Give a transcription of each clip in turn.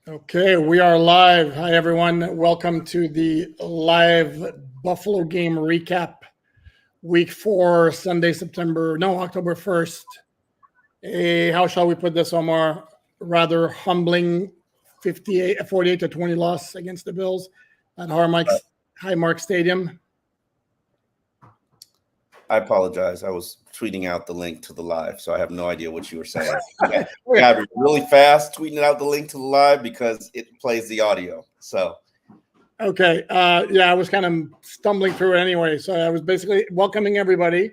Okay, we are live. Hi, everyone. Welcome to the live Buffalo game recap, week 4, Sunday, October 1st. How shall we put this, Omar? Rather humbling 48 to 20 loss against the Bills at Highmark Stadium. I apologize. I was tweeting out the link to the live, so I have no idea what you were saying. You got to be really fast tweeting out the link to the live because it plays the audio. So, okay. I was kind of stumbling through it anyway. So I was basically welcoming everybody.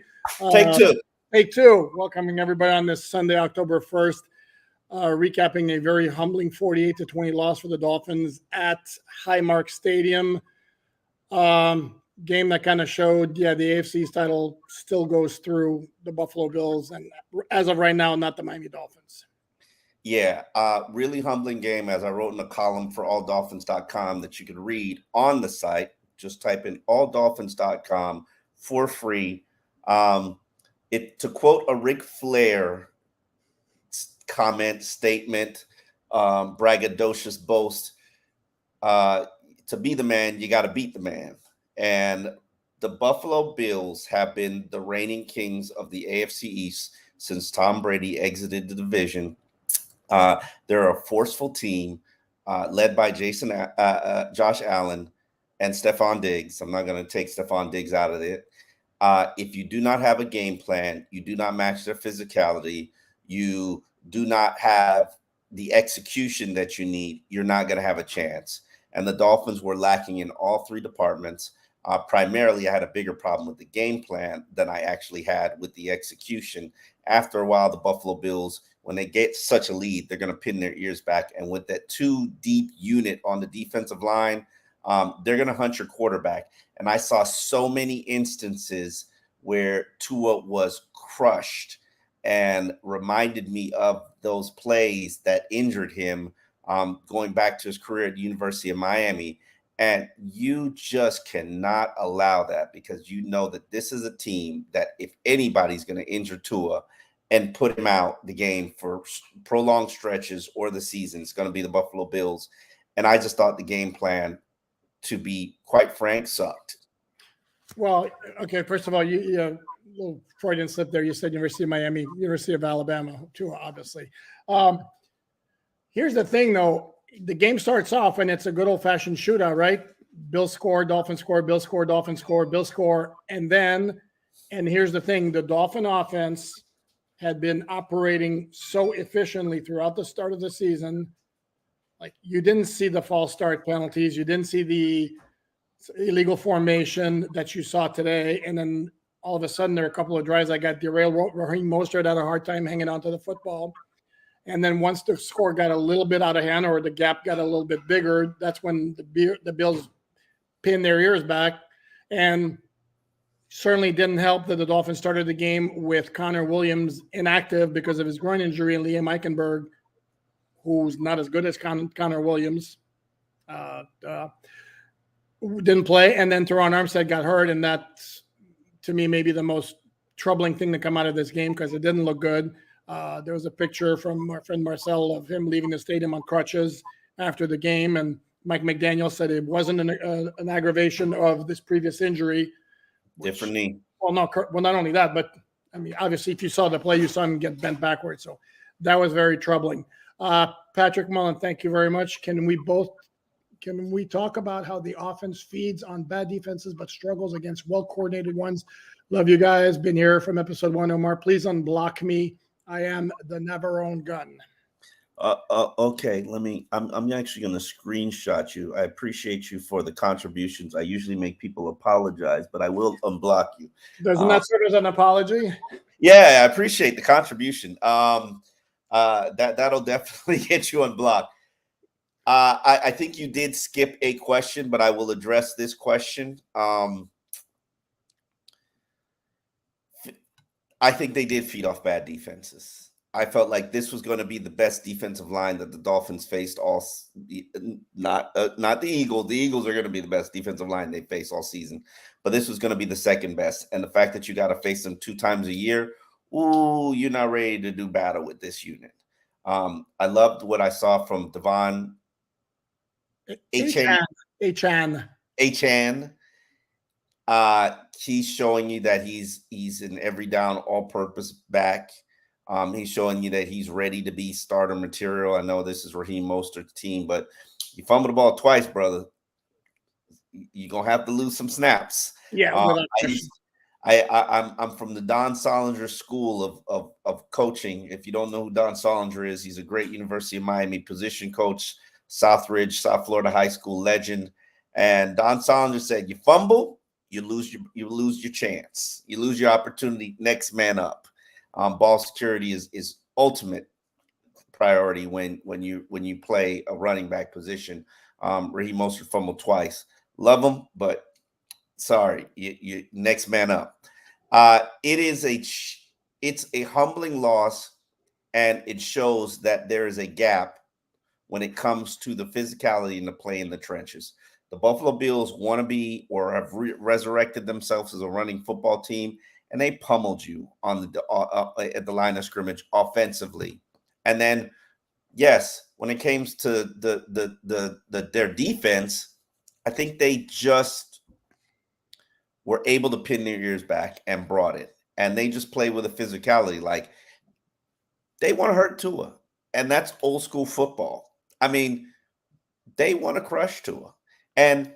take two. Take two. Welcoming everybody on this Sunday, October 1st. Recapping a very humbling 48 to 20 loss for the Dolphins at Highmark Stadium. Game that kind of showed, the AFC's title still goes through the Buffalo Bills, and as of right now, not the Miami Dolphins. Yeah, really humbling game, as I wrote in a column for alldolphins.com that you can read on the site. Just type in alldolphins.com for free. To quote a Ric Flair comment, statement, braggadocious boast, to be the man, you got to beat the man. And the Buffalo Bills have been the reigning kings of the AFC East since Tom Brady exited the division. They're a forceful team led by Josh Allen and Stephon Diggs. I'm not going to take Stephon Diggs out of it. If you do not have a game plan, you do not match their physicality, you do not have the execution that you need, you're not going to have a chance. And the Dolphins were lacking in all three departments. Primarily, I had a bigger problem with the game plan than I actually had with the execution. After a while, the Buffalo Bills, when they get such a lead, they're going to pin their ears back. And with that two deep unit on the defensive line, they're going to hunt your quarterback. And I saw so many instances where Tua was crushed and reminded me of those plays that injured him going back to his career at the University of Miami. And you just cannot allow that, because you know that this is a team that if anybody's going to injure Tua and put him out the game for prolonged stretches or the season, it's going to be the Buffalo Bills. And I just thought the game plan, to be quite frank, sucked. Well, okay, first of all, you little Freudian slip there. You said University of Miami, University of Alabama, too, obviously. Here's the thing, though. The game starts off and it's a good old-fashioned shootout, right? Bills score, Dolphins score, Bills score, Dolphins score, Bills score. And here's the thing, the Dolphin offense had been operating so efficiently throughout the start of the season. Like, you didn't see the false start penalties. You didn't see the illegal formation that you saw today. And then all of a sudden, there are a couple of drives that got derailed. Raheem Mostert had a hard time hanging on to the football. And then once the score got a little bit out of hand, or the gap got a little bit bigger, that's when the Bills pinned their ears back. And certainly didn't help that the Dolphins started the game with Connor Williams inactive because of his groin injury, and Liam Eichenberg, who's not as good as Connor Williams, didn't play. And then Teron Armstead got hurt, and that's, to me, maybe the most troubling thing to come out of this game, because it didn't look good. There was a picture from our friend Marcel of him leaving the stadium on crutches after the game, and Mike McDaniel said it wasn't an aggravation of this previous injury. Different knee. Well, not only that, but I mean, obviously, if you saw the play, you saw him get bent backwards. So that was very troubling. Patrick Mullen, thank you very much. Can we talk about how the offense feeds on bad defenses but struggles against well-coordinated ones? Love you guys. Been here from episode 1, Omar. Please unblock me. I am the never-owned gun. Okay, I'm actually going to screenshot you. I appreciate you for the contributions. I usually make people apologize, but I will unblock you. Doesn't that serve as an apology? Yeah, I appreciate the contribution. That'll definitely get you unblocked. I think you did skip a question, but I will address this question. I think they did feed off bad defenses. I felt like this was going to be the best defensive line that the Dolphins faced not the Eagles. The Eagles are going to be the best defensive line they face all season, but this was going to be the second best. And the fact that you got to face them 2 times a year, you're not ready to do battle with this unit. I loved what I saw from Devon H-A-N. Achan. H-A-N. He's showing you that he's an every down, all-purpose back. He's showing you that he's ready to be starter material. I know this is Raheem Mostert's team, but you fumbled the ball twice, brother. You're gonna have to lose some snaps. Yeah, I'm from the Don Solinger school of coaching. If you don't know who Don Solinger is, he's a great University of Miami position coach, Southridge, South Florida high school legend. And Don Solinger said, "You fumble, you lose your chance. You lose your opportunity. Next man up." Ball security is ultimate priority when you play a running back position. Raheem Mostert fumbled twice. Love him, but sorry, you next man up. It's a humbling loss, and it shows that there is a gap when it comes to the physicality and the play in the trenches. The Buffalo Bills want to be or have resurrected themselves as a running football team, and they pummeled you on the at the line of scrimmage offensively. And then, yes, when it comes to their defense, I think they just were able to pin their ears back and brought it. And they just play with a physicality. Like, they want to hurt Tua. And that's old school football. I mean, they want to crush Tua. And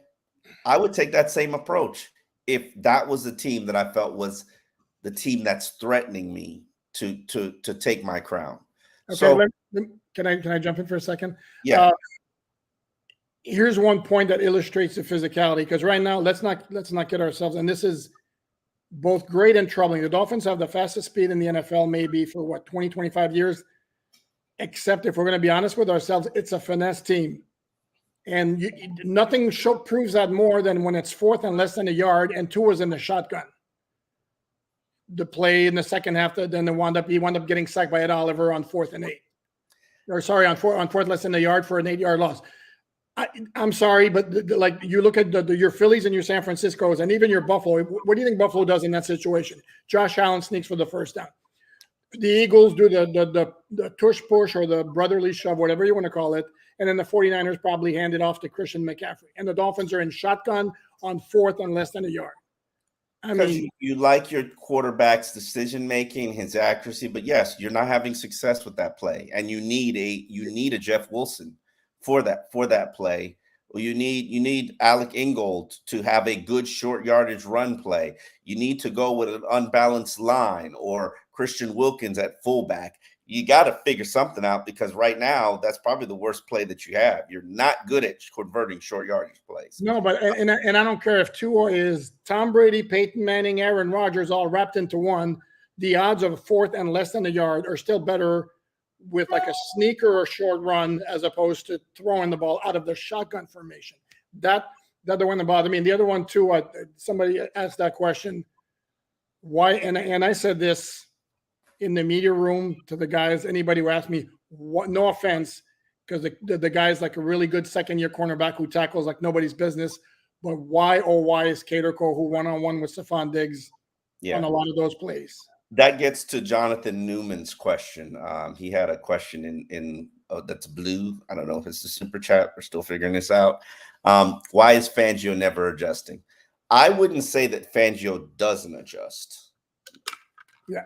I would take that same approach if that was the team that I felt was the team that's threatening me to take my crown. Okay, so can I jump in for a second? Yeah. Here's one point that illustrates the physicality, because right now, let's not get ourselves, and this is both great and troubling. The Dolphins have the fastest speed in the NFL, maybe for what, 20, 25 years. Except if we're going to be honest with ourselves, it's a finesse team. And nothing proves that more than when it's fourth and less than a yard and Tua's in the shotgun. The play in the second half, then he wound up getting sacked by Ed Oliver on 4th and 8. Or sorry, on fourth less than a yard for an 8-yard loss. I'm sorry, but like you look at your Phillies and your San Franciscos and even your Buffalo. What do you think Buffalo does in that situation? Josh Allen sneaks for the first down. The Eagles do the tush push or the brotherly shove, whatever you want to call it. And then the 49ers probably hand it off to Christian McCaffrey. And the Dolphins are in shotgun on 4th and less than a yard. I mean, you like your quarterback's decision-making, his accuracy, but yes, you're not having success with that play. And you need a Jeff Wilson for that play. Well, you need Alec Ingold to have a good short yardage run play. You need to go with an unbalanced line or Christian Wilkins at fullback. You got to figure something out, because right now that's probably the worst play that you have. You're not good at converting short yardage plays. No, but and I don't care if Tua is Tom Brady, Peyton Manning, Aaron Rodgers all wrapped into one. The odds of 4th and less than a yard are still better with like a sneaker or short run as opposed to throwing the ball out of the shotgun formation. That the one that bothered me. And the other one too, somebody asked that question. Why? And I said this in the media room to the guys, anybody who asked me, what, no offense, because the guy's like a really good second-year cornerback who tackles like nobody's business. But why is Caterco, who one-on-one with Stephon Diggs on a lot of those plays? That gets to Jonathan Newman's question. He had a question in that's blue. I don't know if it's a super chat. We're still figuring this out. Why is Fangio never adjusting? I wouldn't say that Fangio doesn't adjust. Yeah.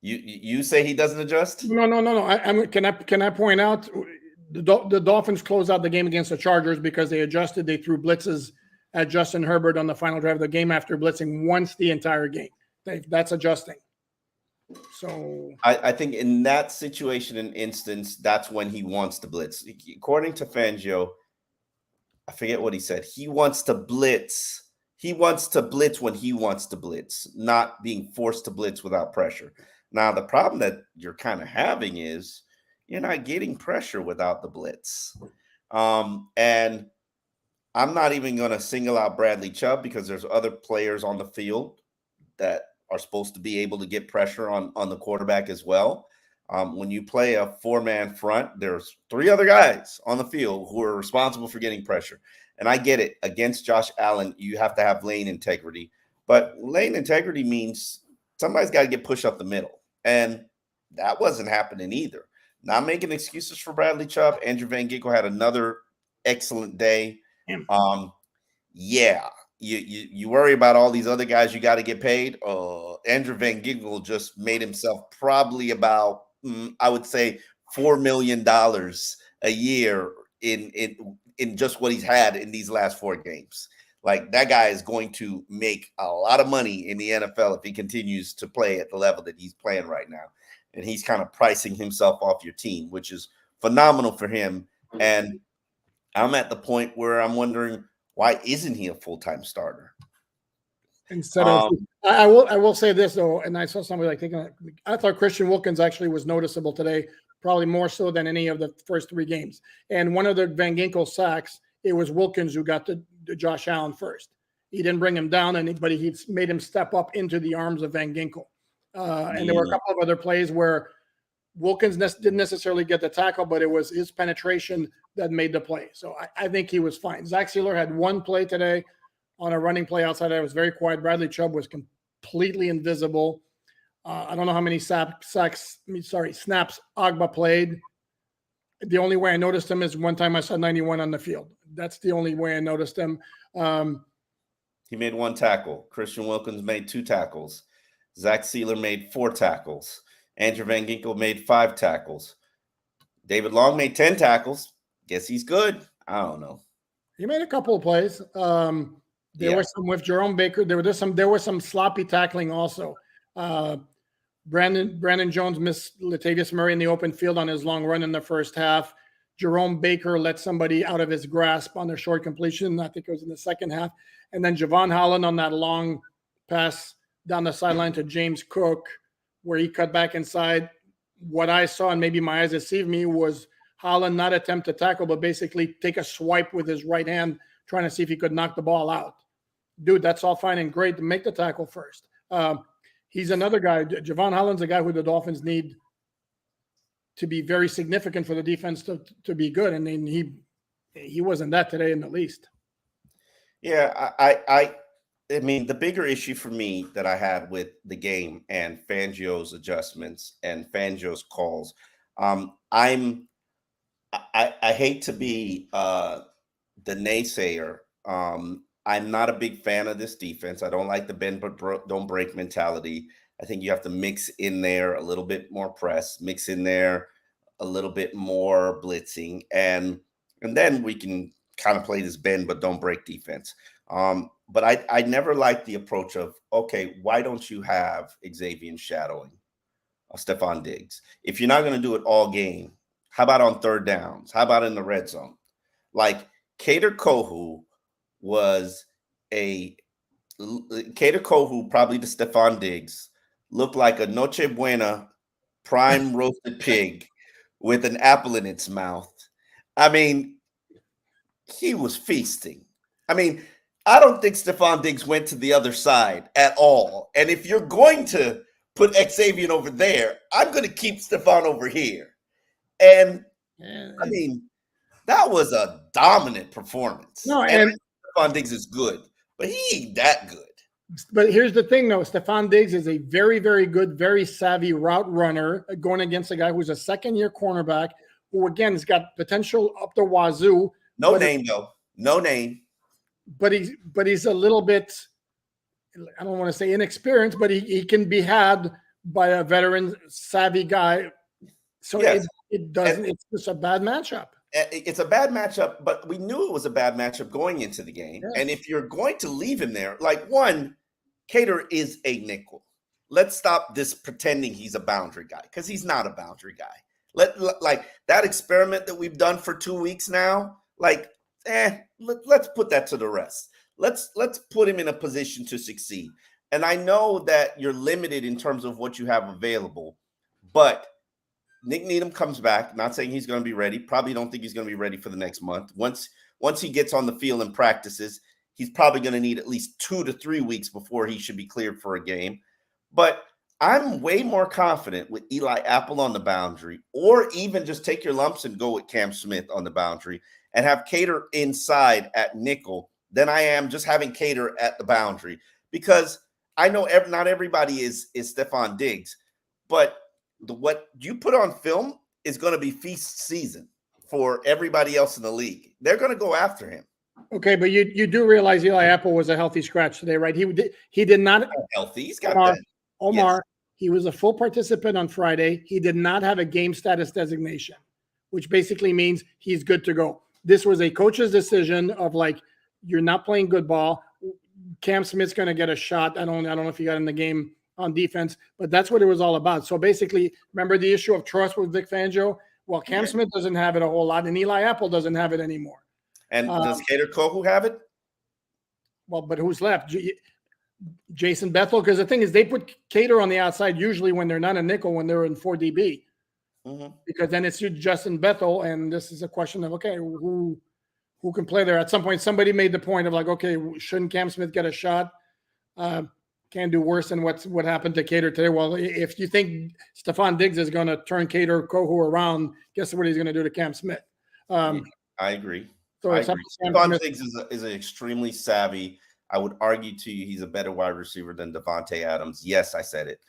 You say he doesn't adjust? No. Can I point out the Dolphins closed out the game against the Chargers because they adjusted. They threw blitzes at Justin Herbert on the final drive of the game after blitzing once the entire game. That's adjusting. So I think in that situation and instance, that's when he wants to blitz. According to Fangio, I forget what he said. He wants to blitz. He wants to blitz when he wants to blitz, not being forced to blitz without pressure. Now, the problem that you're kind of having is you're not getting pressure without the blitz. And I'm not even going to single out Bradley Chubb because there's other players on the field that are supposed to be able to get pressure on the quarterback as well. When you play a 4-man front, there's 3 other guys on the field who are responsible for getting pressure. And I get it. Against Josh Allen, you have to have lane integrity. But lane integrity means somebody's got to get pushed up the middle. And that wasn't happening either. Not making excuses for Bradley Chubb. Andrew Van Ginkel had another excellent day. Damn. Yeah, you worry about all these other guys you got to get paid. Andrew Van Ginkel just made himself probably about I would say $4 million a year in just what he's had in these last 4 games. Like, that guy is going to make a lot of money in the NFL if he continues to play at the level that he's playing right now. And he's kind of pricing himself off your team, which is phenomenal for him. And I'm at the point where I'm wondering, why isn't he a full-time starter? Instead of, I will say this though, and I saw somebody like taking. I thought Christian Wilkins actually was noticeable today, probably more so than any of the first 3 games. And one of the Van Ginkel sacks, it was Wilkins who got to Josh Allen first. He didn't bring him down, but he made him step up into the arms of Van Ginkel. And there were a couple of other plays where Wilkins didn't necessarily get the tackle, but it was his penetration that made the play. So I think he was fine. Zach Sealer had 1 play today on a running play outside. It was very quiet. Bradley Chubb was completely invisible. I don't know how many snaps Agba played. The only way I noticed him is one time I saw 91 on the field. That's the only way I noticed him. He made 1 tackle. Christian Wilkins made 2 tackles. Zach Sealer made 4 tackles. Andrew Van Ginkel made 5 tackles. David Long made 10 tackles. Guess he's good. I don't know. He made a couple of plays. There were some with Jerome Baker. There was some sloppy tackling also. Brandon Jones missed Latavius Murray in the open field on his long run in the first half. Jerome Baker let somebody out of his grasp on a short completion. I think it was in the second half. And then Javon Holland on that long pass down the sideline to James Cook, where he cut back inside. What I saw, and maybe my eyes deceived me, was Holland not attempt to tackle, but basically take a swipe with his right hand, trying to see if he could knock the ball out. Dude, that's all fine and great to make the tackle first. He's another guy. Javon Holland's a guy who the Dolphins need to be very significant for the defense to be good. And then he wasn't that today in the least. Yeah, I mean, the bigger issue for me that I had with the game and Fangio's adjustments and Fangio's calls, I hate to be the naysayer. I'm not a big fan of this defense. I don't like the bend but don't break mentality. I think you have to mix in there a little bit more press, mix in there a little bit more blitzing, and then we can kind of play this bend but don't break defense. But I never liked the approach of, okay, why don't you have Xavier shadowing Stephon Diggs? If you're not going to do it all game, how about on 3rd downs? How about in the red zone? Like, Kader Kohu, probably to Stephon Diggs, looked like a Noche Buena prime roasted pig with an apple in its mouth. I mean, he was feasting. I mean, I don't think Stephon Diggs went to the other side at all. And if you're going to put Xavier over there, I'm going to keep Stephon over here. And I mean, that was a dominant performance. No, and Stephon Diggs is good, but he ain't that good. But here's the thing, though. Stephon Diggs is a very, very good, very savvy route runner going against a guy who's a second-year cornerback who, again, has got potential up the wazoo. No name, though. No name. But he's a little bit, I don't want to say inexperienced, but he can be had by a veteran, savvy guy. So yes. It doesn't. It's just a bad matchup. It's a bad matchup, but we knew it was a bad matchup going into the game. Yes. And if you're going to leave him there, like, one, Kader is a nickel. Let's stop this pretending he's a boundary guy, because he's not a boundary guy. Like that experiment that we've done for 2 weeks now, like, let's put that to the rest. Let's put him in a position to succeed. And I know that you're limited in terms of what you have available, but Nick Needham comes back. Not saying he's going to be ready. Probably don't think he's going to be ready for the next month. Once he gets on the field and practices, he's probably going to need at least 2 to 3 weeks before he should be cleared for a game. But I'm way more confident with Eli Apple on the boundary, or even just take your lumps and go with Cam Smith on the boundary and have Kader inside at nickel than I am just having Kader at the boundary. Because I know not everybody is Stephon Diggs, but what you put on film is going to be feast season. for everybody else in the league. They're going to go after him. Okay, but you do realize Eli Apple was a healthy scratch today, right? He did not Healthy. He's got Omar, that. Omar, Yes. he was a full participant on Friday. He did not have a game status designation, which basically means he's good to go. This was a coach's decision of like, you're not playing good ball. Cam Smith's going to get a shot. I don't know if he got in the game on defense, but that's what it was all about. So basically, remember the issue of trust with Vic Fangio? Well, Cam Smith doesn't have it a whole lot, and Eli Apple doesn't have it anymore. And does Kader Kohu have it? Well, but who's left? Jason Bethel, because the thing is, they put Cater on the outside usually when they're not a nickel, when they're in 4 DB, because then it's Justin Bethel, and this is a question of okay, who can play there? At some point, somebody made the point of like, okay, shouldn't Cam Smith get a shot? Can do worse than what happened to Cater today. Well, if you think Stephon Diggs is going to turn Cater Kohu around, guess what he's going to do to Cam Smith? I agree. So Stephon Diggs is an extremely savvy. I would argue to you he's a better wide receiver than Devontae Adams. Yes, I said it.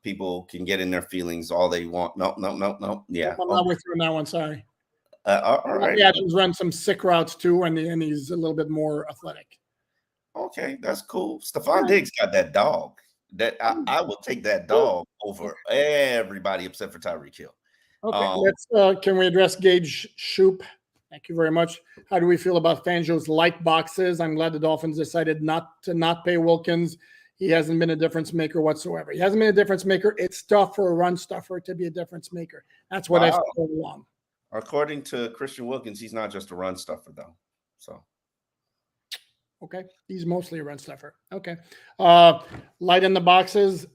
People can get in their feelings all they want. No. Yeah. I'm not with you on that one. Sorry. All right. Adams runs some sick routes too, and he's a little bit more athletic. Okay, that's cool. Stephon Diggs got that dog. That I will take that dog over everybody except for Tyreek Hill. Okay, let's. Can we address Gage Shoup? Thank you very much. How do we feel about Fangio's light boxes? I'm glad the Dolphins decided not to pay Wilkins. He hasn't been a difference maker whatsoever. He hasn't been a difference maker. It's tough for a run stuffer to be a difference maker. That's what I've said all along. According to Christian Wilkins, he's not just a run stuffer, though. So, okay, he's mostly a run stuffer. Okay, light in the boxes.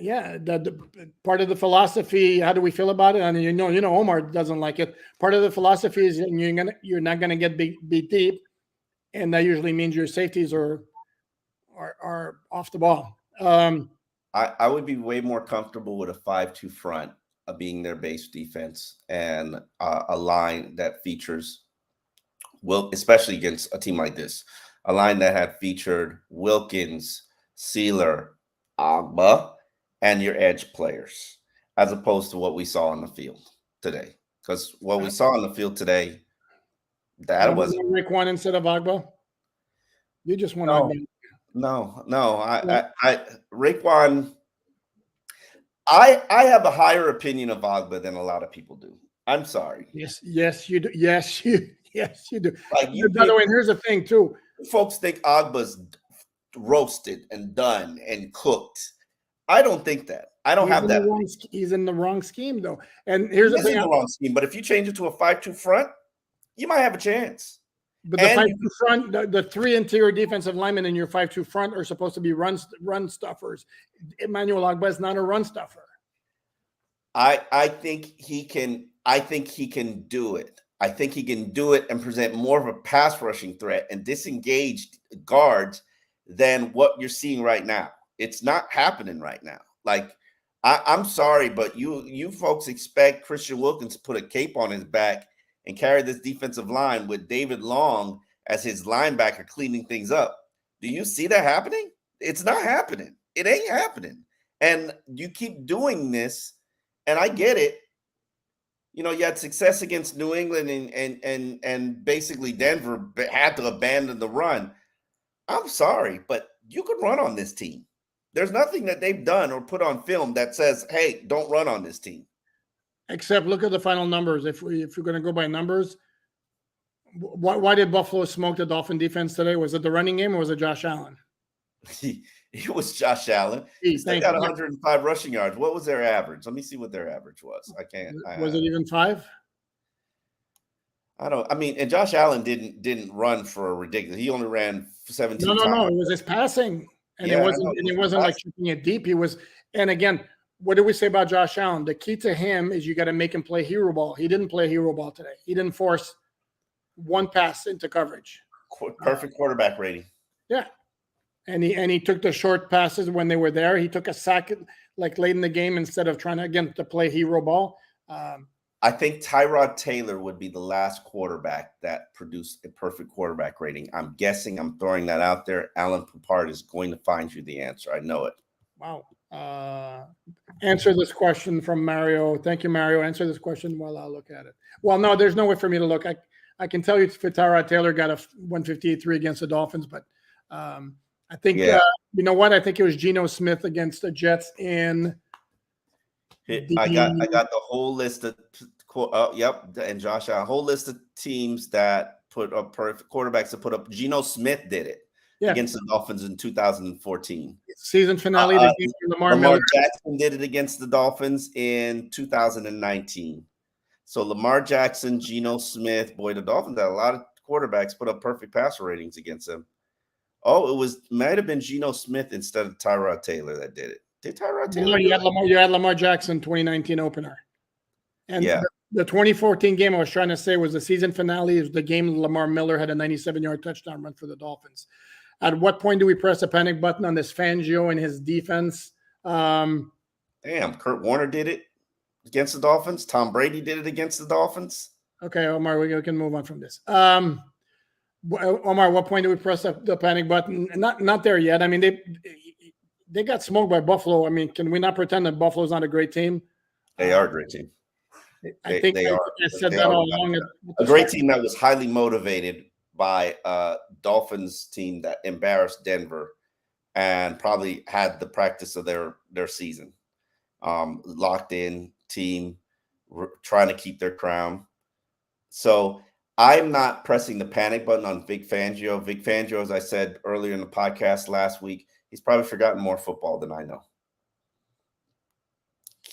Yeah, the part of the philosophy. How do we feel about it? I mean, you know, Omar doesn't like it. Part of the philosophy is you're not gonna get beat deep, and that usually means your safeties are off the ball. I would be way more comfortable with a 5-2 front being their base defense and a line that features, especially against a team like this, a line that had featured Wilkins, Sealer, Agba, and your edge players, as opposed to what we saw on the field today. Because what we saw on the field today, that wasn't Raekwon instead of Agba. You just want Agba. No. I Raekwon. I have a higher opinion of Agba than a lot of people do. I'm sorry. Yes, you do. Yes, you do. Like by the way, here's the thing too. Folks think Agba's roasted and done and cooked. I don't think that. I don't have that. He's in the wrong scheme, though. And here's the thing: in the wrong scheme. But if you change it to a 5-2 front, you might have a chance. But the 5-2 front, the 3 interior defensive linemen in your 5-2 front are supposed to be run stuffers. Emmanuel Agba is not a run stuffer. I think he can. I think he can do it. I think he can do it and present more of a pass rushing threat and disengaged guards than what you're seeing right now. It's not happening right now. Like, I'm sorry, but you folks expect Christian Wilkins to put a cape on his back and carry this defensive line with David Long as his linebacker cleaning things up. Do you see that happening? It's not happening. It ain't happening. And you keep doing this, and I get it. You know, you had success against New England and basically Denver had to abandon the run. I'm sorry, but you could run on this team. There's nothing that they've done or put on film that says, hey, don't run on this team. Except look at the final numbers. If you're going to go by numbers, why did Buffalo smoke the Dolphin defense today? Was it the running game or was it Josh Allen? It was Josh Allen. They got 105 rushing yards. What was their average? Let me see what their average was. Was it even 5? And Josh Allen didn't run for a ridiculous. He only ran 17 times. No. It was his passing. And it wasn't like shooting it deep. He was, and again, what do we say about Josh Allen? The key to him is you got to make him play hero ball. He didn't play hero ball today. He didn't force one pass into coverage. Perfect quarterback rating. Yeah. And he took the short passes when they were there. He took a sack like late in the game instead of trying to play hero ball. I think Tyrod Taylor would be the last quarterback that produced a perfect quarterback rating. I'm guessing. I'm throwing that out there. Alan Papard is going to find you the answer. I know it. Wow. answer this question from Mario. Thank you, Mario. Answer this question while I'll look at it. Well, no, there's no way for me to look. I can tell you Tyrod Taylor got a 158.3 against the Dolphins, but I think you know what? I think it was Geno Smith against the Jets in I got the whole list of and Josh, a whole list of teams that put up perfect quarterbacks that put up. Geno Smith did it against the Dolphins in 2014. Season finale. Lamar Jackson did it against the Dolphins in 2019. So Lamar Jackson, Geno Smith, boy, the Dolphins had a lot of quarterbacks put up perfect passer ratings against them. Oh, might have been Geno Smith instead of Tyrod Taylor that did it. Did Tyrod Taylor? No, you had Lamar Jackson 2019 opener. And the 2014 game I was trying to say was the season finale. Is the game Lamar Miller had a 97-yard touchdown run for the Dolphins. At what point do we press a panic button on this Fangio and his defense? Damn, Kurt Warner did it against the Dolphins. Tom Brady did it against the Dolphins. Okay, Omar, we can move on from this. Omar, what point do we press the panic button? Not there yet. I mean, they got smoked by Buffalo. I mean, can we not pretend that Buffalo's not a great team? They are a great team. I think I said that all along. A great team that was highly motivated by a Dolphins team that embarrassed Denver and probably had the practice of their season. Locked in team, trying to keep their crown. So I'm not pressing the panic button on Vic Fangio. Vic Fangio, as I said earlier in the podcast last week, he's probably forgotten more football than I know.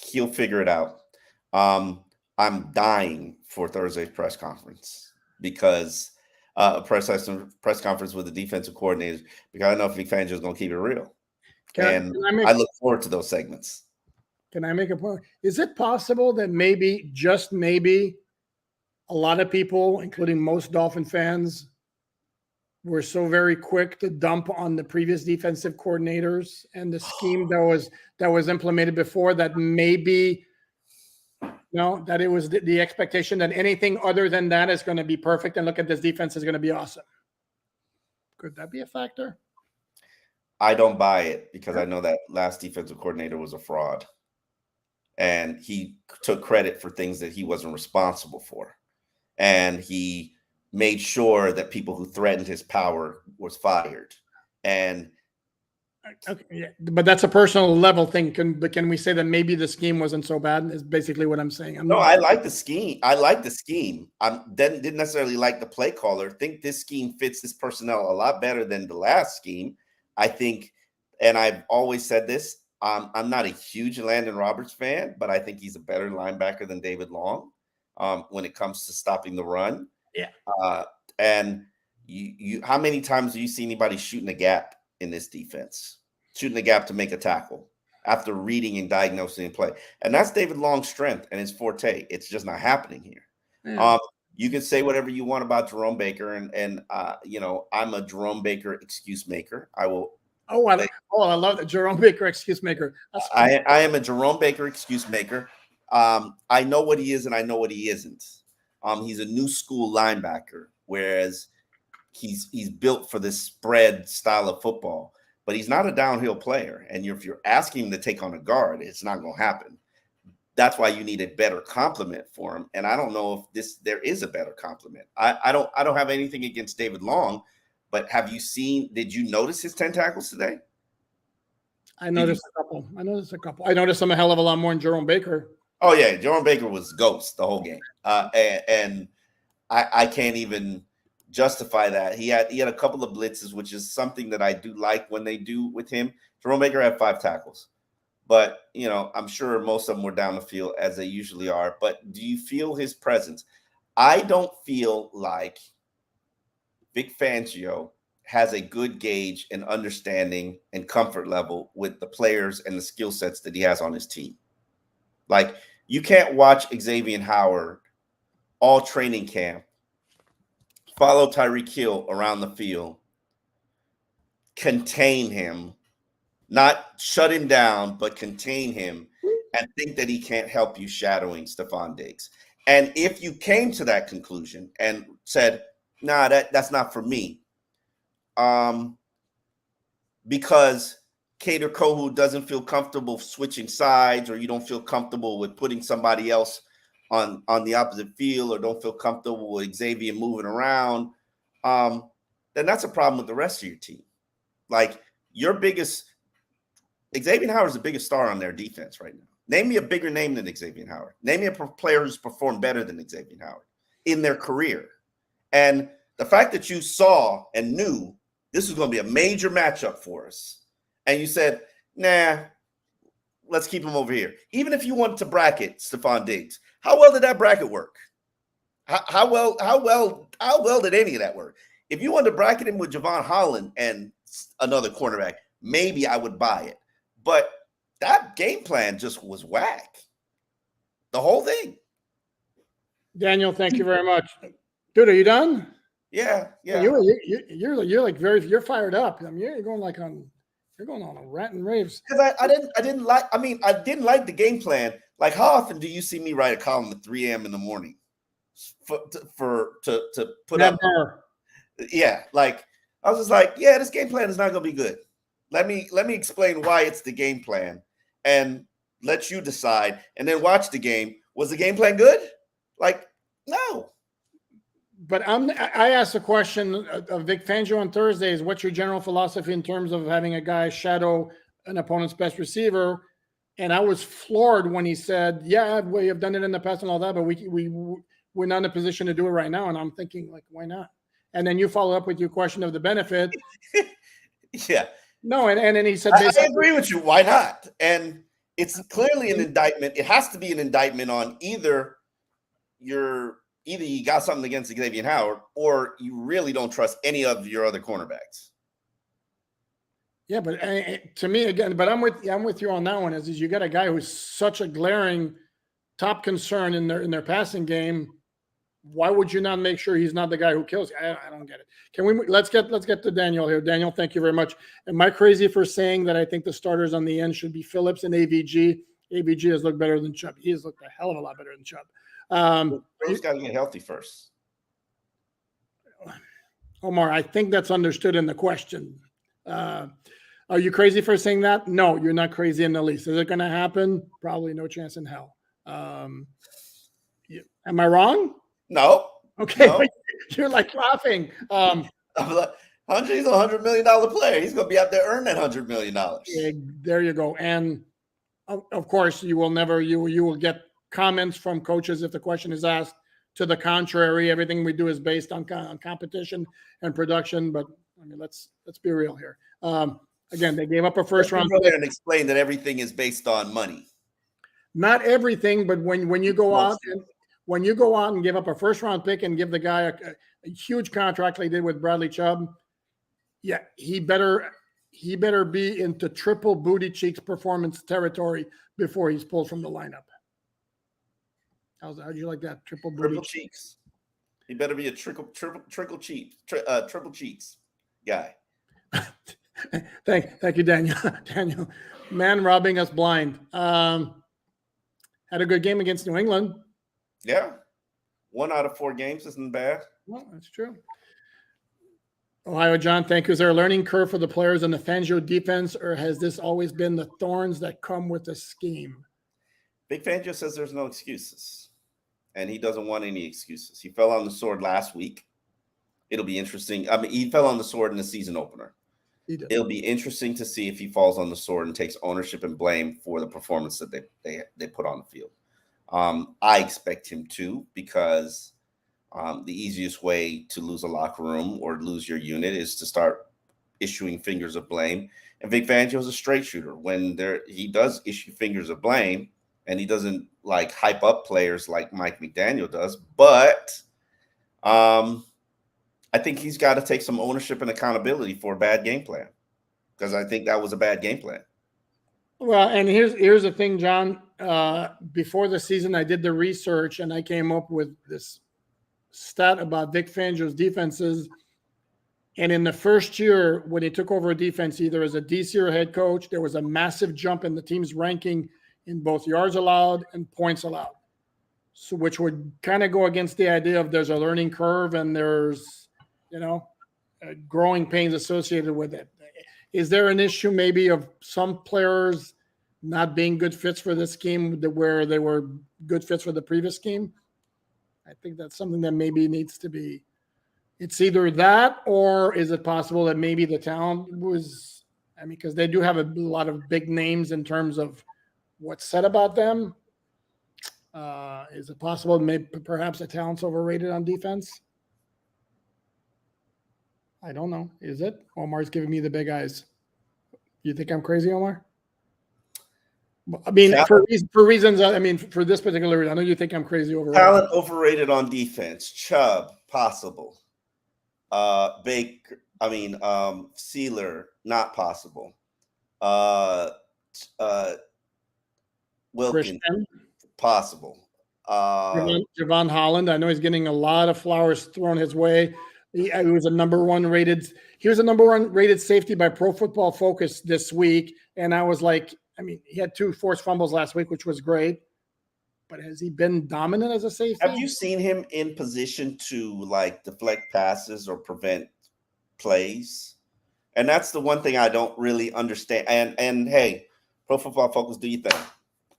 He'll figure it out. I'm dying for Thursday's press conference because press conference with the defensive coordinators, because I know Vic Fangio is going to keep it real. I look forward to those segments. Can I make a point? Is it possible that maybe, just maybe, a lot of people, including most Dolphin fans, were so very quick to dump on the previous defensive coordinators and the scheme that was implemented before, that maybe that it was the expectation that anything other than that is going to be perfect, and look at this defense is going to be awesome? Could that be a factor? I don't buy it, because I know that last defensive coordinator was a fraud, and he took credit for things that he wasn't responsible for. And he made sure that people who threatened his power was fired. And but that's a personal level thing. Can we say that maybe the scheme wasn't so bad? Is basically what I'm saying. I like the scheme. I like the scheme. I didn't necessarily like the play caller. Think this scheme fits this personnel a lot better than the last scheme. I think, and I've always said this, I'm not a huge Landon Roberts fan, but I think he's a better linebacker than David Long. When it comes to stopping the run. Yeah. And you how many times do you see anybody shooting a gap in this defense? Shooting a gap to make a tackle after reading and diagnosing and play. And that's David Long's strength and his forte. It's just not happening here. Yeah. You can say whatever you want about Jerome Baker, and I'm a Jerome Baker excuse maker. I will. I love that, Jerome Baker excuse maker. I am a Jerome Baker excuse maker. I know what he is and I know what he isn't. He's a new school linebacker, whereas he's built for this spread style of football, but he's not a downhill player. And if you're asking him to take on a guard, it's not going to happen. That's why you need a better complement for him. And I don't know if there is a better complement. I don't have anything against David Long, but did you notice his 10 tackles today? I noticed a couple. I noticed him a hell of a lot more than Jerome Baker. Oh yeah, Jerome Baker was ghost the whole game, and I can't even justify that. He had a couple of blitzes, which is something that I do like when they do with him. Jerome Baker had 5 tackles, but I'm sure most of them were down the field as they usually are. But do you feel his presence? I don't feel like Vic Fangio has a good gauge and understanding and comfort level with the players and the skill sets that he has on his team. Like, you can't watch Xavier Howard all training camp, follow Tyreek Hill around the field, contain him, not shut him down, but contain him, and think that he can't help you shadowing Stephon Diggs. And if you came to that conclusion and said, nah, that's not for me, because Cater Kohu doesn't feel comfortable switching sides, or you don't feel comfortable with putting somebody else on the opposite field, or don't feel comfortable with Xavier moving around, then that's a problem with the rest of your team. Like Xavier Howard's the biggest star on their defense right now. Name me a bigger name than Xavier Howard. Name me a player who's performed better than Xavier Howard in their career. And the fact that you saw and knew this was going to be a major matchup for us, and you said, nah, let's keep him over here. Even if you wanted to bracket Stephon Diggs, how well did that bracket work? How well did any of that work? If you wanted to bracket him with Javon Holland and another cornerback, maybe I would buy it. But that game plan just was whack. The whole thing. Daniel, thank you very much. Dude, are you done? Yeah. You're fired up. I mean, you're going on a rant and raves. Because I didn't like the game plan. Like, how often do you see me write a column at 3 a.m. in the morning to put up? Yeah, like I was just like, yeah, this game plan is not going to be good. Let me explain why it's the game plan, and let you decide, and then watch the game. Was the game plan good? Like, no. But I asked a question of Vic Fangio on Thursdays. What's your general philosophy in terms of having a guy shadow an opponent's best receiver? And I was floored when he said, yeah, we have done it in the past and all that, but we're not in a position to do it right now. And I'm thinking, like, why not? And then you follow up with your question of the benefit. Yeah. No, and then he said, I agree with you. Why not? And it's clearly an indictment. It has to be an indictment on either you got something against Xavier Howard, or you really don't trust any of your other cornerbacks. Yeah, but to me again, but I'm with you on that one. Is you got a guy who's such a glaring top concern in their passing game. Why would you not make sure he's not the guy who kills you? I don't get it. Let's get to Daniel here. Daniel, thank you very much. Am I crazy for saying that I think the starters on the end should be Phillips and AVG? AVG has looked better than Chubb. He has looked a hell of a lot better than Chubb. He's got to get healthy first. Omar, I think that's understood in the question. Are you crazy for saying that? No, you're not crazy in the least. Is it going to happen? Probably no chance in hell. Am I wrong? No. Okay, no. You're like laughing. He's a $100 million player. He's going to be out there earning that $100 million. Yeah, there you go. And of course, you will get comments from coaches if the question is asked to the contrary. Everything we do is based on competition and production. But I mean, let's be real here. Again, they gave up a first round pick and explain that everything is based on money. Not everything, but when you go out and give up a first round pick and give the guy a huge contract like they did with Bradley Chubb, yeah, he better be into triple booty cheeks performance territory before he's pulled from the lineup. How'd you like that? Triple cheeks. He better be a triple cheeks guy. Thank you, Daniel. Daniel, man robbing us blind. Had a good game against New England. Yeah. 1 out of 4 games isn't bad. Well, that's true. Ohio John, thank you. Is there a learning curve for the players in the Fangio defense, or has this always been the thorns that come with the scheme? Big Fangio says there's no excuses, and he doesn't want any excuses. He fell on the sword last week. It'll be interesting. I mean, he fell on the sword in the season opener. It'll be interesting to see if he falls on the sword and takes ownership and blame for the performance that they put on the field. I expect him to, because the easiest way to lose a locker room or lose your unit is to start issuing fingers of blame. And Vic Fangio is a straight shooter. When he does issue fingers of blame, and he doesn't like hype up players like Mike McDaniel does, but I think he's got to take some ownership and accountability for a bad game plan, because I think that was a bad game plan. Well, and here's the thing, John. Before the season, I did the research and I came up with this stat about Vic Fangio's defenses. And in the first year, when he took over a defense, either as a DC or head coach, there was a massive jump in the team's ranking in both yards allowed and points allowed. So, which would kind of go against the idea of there's a learning curve and there's, growing pains associated with it. Is there an issue maybe of some players not being good fits for this scheme where they were good fits for the previous scheme? I think that's something that maybe needs to be. It's either that, or is it possible that maybe the talent was, I mean, because they do have a lot of big names in terms of what's said about them. Is it possible maybe perhaps the talent's overrated on defense? I don't know. Is it? Omar's giving me the big eyes. You think I'm crazy, Omar? I mean, for reasons, I mean, for this particular reason, I know you think I'm crazy overrated. Talent overrated on defense. Chubb, possible. Sealer, not possible. Wilkins, possible. Javon Holland, I know he's getting a lot of flowers thrown his way. He was a number one rated safety by Pro Football Focus this week. And I was like, I mean, he had 2 forced fumbles last week, which was great. But has he been dominant as a safety? Have you seen him in position to like deflect passes or prevent plays? And that's the one thing I don't really understand. And hey, Pro Football Focus, do you think?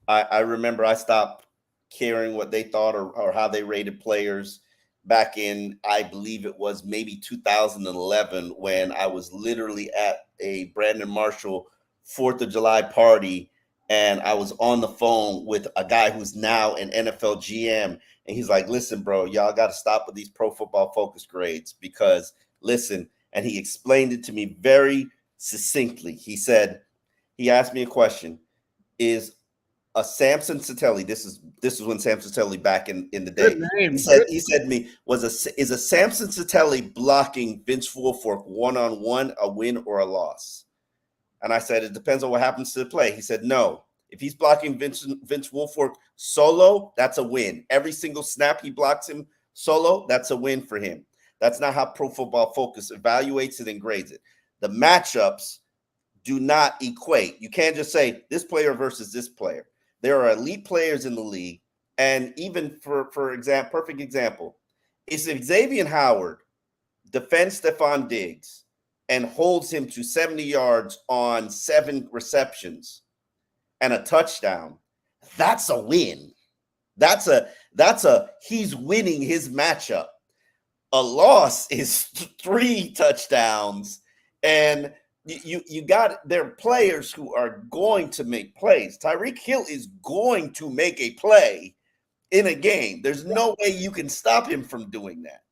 I remember I stopped caring what they thought or how they rated players back in, I believe it was maybe 2011, when I was literally at a Brandon Marshall 4th of July party, and I was on the phone with a guy who's now an NFL GM, and he's like, listen, bro, y'all got to stop with these Pro Football Focus grades because, listen, and he explained it to me very succinctly. He asked me a question, is a Samson Satelli, this is when Samson Satelli back in the day. He said to me, is a Samson Satelli blocking Vince Wilfork one-on-one a win or a loss? And I said, it depends on what happens to the play. He said, no. If he's blocking Vince Wilfork solo, that's a win. Every single snap he blocks him solo, that's a win for him. That's not how Pro Football Focus evaluates it and grades it. The matchups do not equate. You can't just say this player versus this player. There are elite players in the league. And even for example, perfect example, is if Xavier Howard defends Stephon Diggs and holds him to 70 yards on 7 receptions and a touchdown, that's a win. That's a he's winning his matchup. A loss is 3 touchdowns, and you got there are players who are going to make plays. Tyreek Hill is going to make a play in a game. There's no way you can stop him from doing that.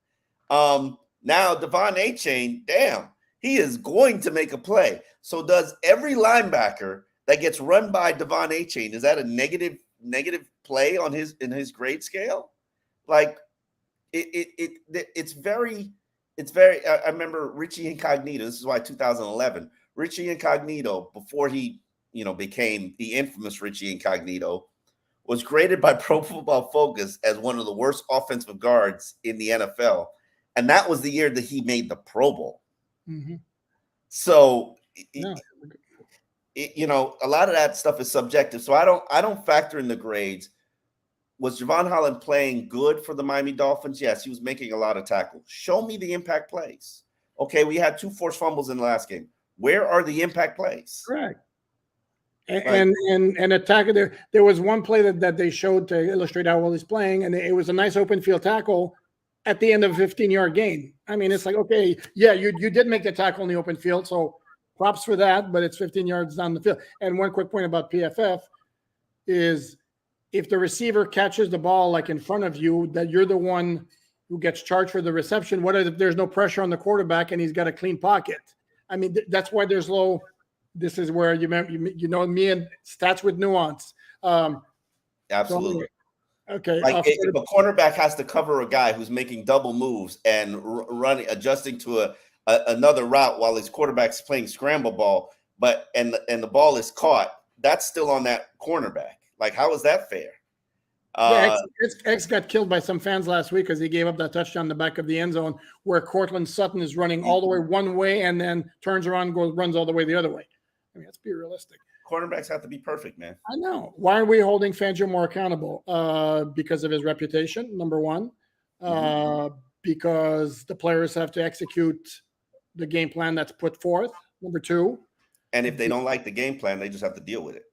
Now Devon Achane, damn, he is going to make a play. So does every linebacker that gets run by Devon Achane, is that a negative play on in his grade scale? Like it's very. I remember Richie Incognito. This is why 2011. Richie Incognito, before he became the infamous Richie Incognito, was graded by Pro Football Focus as one of the worst offensive guards in the NFL, and that was the year that he made the Pro Bowl. Mm-hmm. So, a lot of that stuff is subjective. So I don't factor in the grades. Was Javon Holland playing good for the Miami Dolphins? Yes, he was making a lot of tackles. Show me the impact plays. Okay, we had 2 forced fumbles in the last game. Where are the impact plays? Correct. And attack there was one play that they showed to illustrate how well he's playing, and it was a nice open field tackle at the end of a 15-yard gain. I mean, it's like, okay, yeah, you did make the tackle in the open field, so props for that, but it's 15 yards down the field. And one quick point about PFF is if the receiver catches the ball like in front of you, that you're the one who gets charged for the reception. What if there's no pressure on the quarterback and he's got a clean pocket? I mean, that's why there's low. This is where you know me and stats with nuance. Absolutely. So, okay. Like if a cornerback has to cover a guy who's making double moves and adjusting to another route while his quarterback's playing scramble ball, and the ball is caught, that's still on that cornerback. Like, how is that fair? X got killed by some fans last week because he gave up that touchdown in the back of the end zone where Cortland Sutton is running all the way one way and then turns around and runs all the way the other way. I mean, let's be realistic. Cornerbacks have to be perfect, man. I know. Why are we holding Fangio more accountable? Because of his reputation, number one. Because the players have to execute the game plan that's put forth, number 2. And if they don't like the game plan, they just have to deal with it.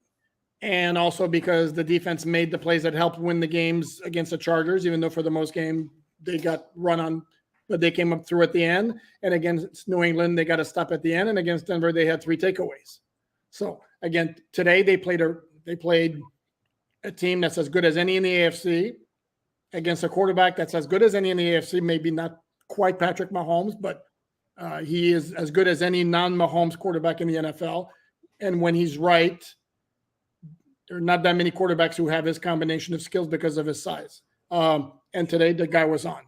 And also because the defense made the plays that helped win the games against the Chargers, even though for the most game they got run on, but they came up through at the end. And against New England, they got a stop at the end. And against Denver, they had 3 takeaways. So again, today they played a team that's as good as any in the AFC against a quarterback that's as good as any in the AFC. Maybe not quite Patrick Mahomes, but he is as good as any non-Mahomes quarterback in the NFL. And when he's right, there are not that many quarterbacks who have his combination of skills because of his size. And today the guy was on.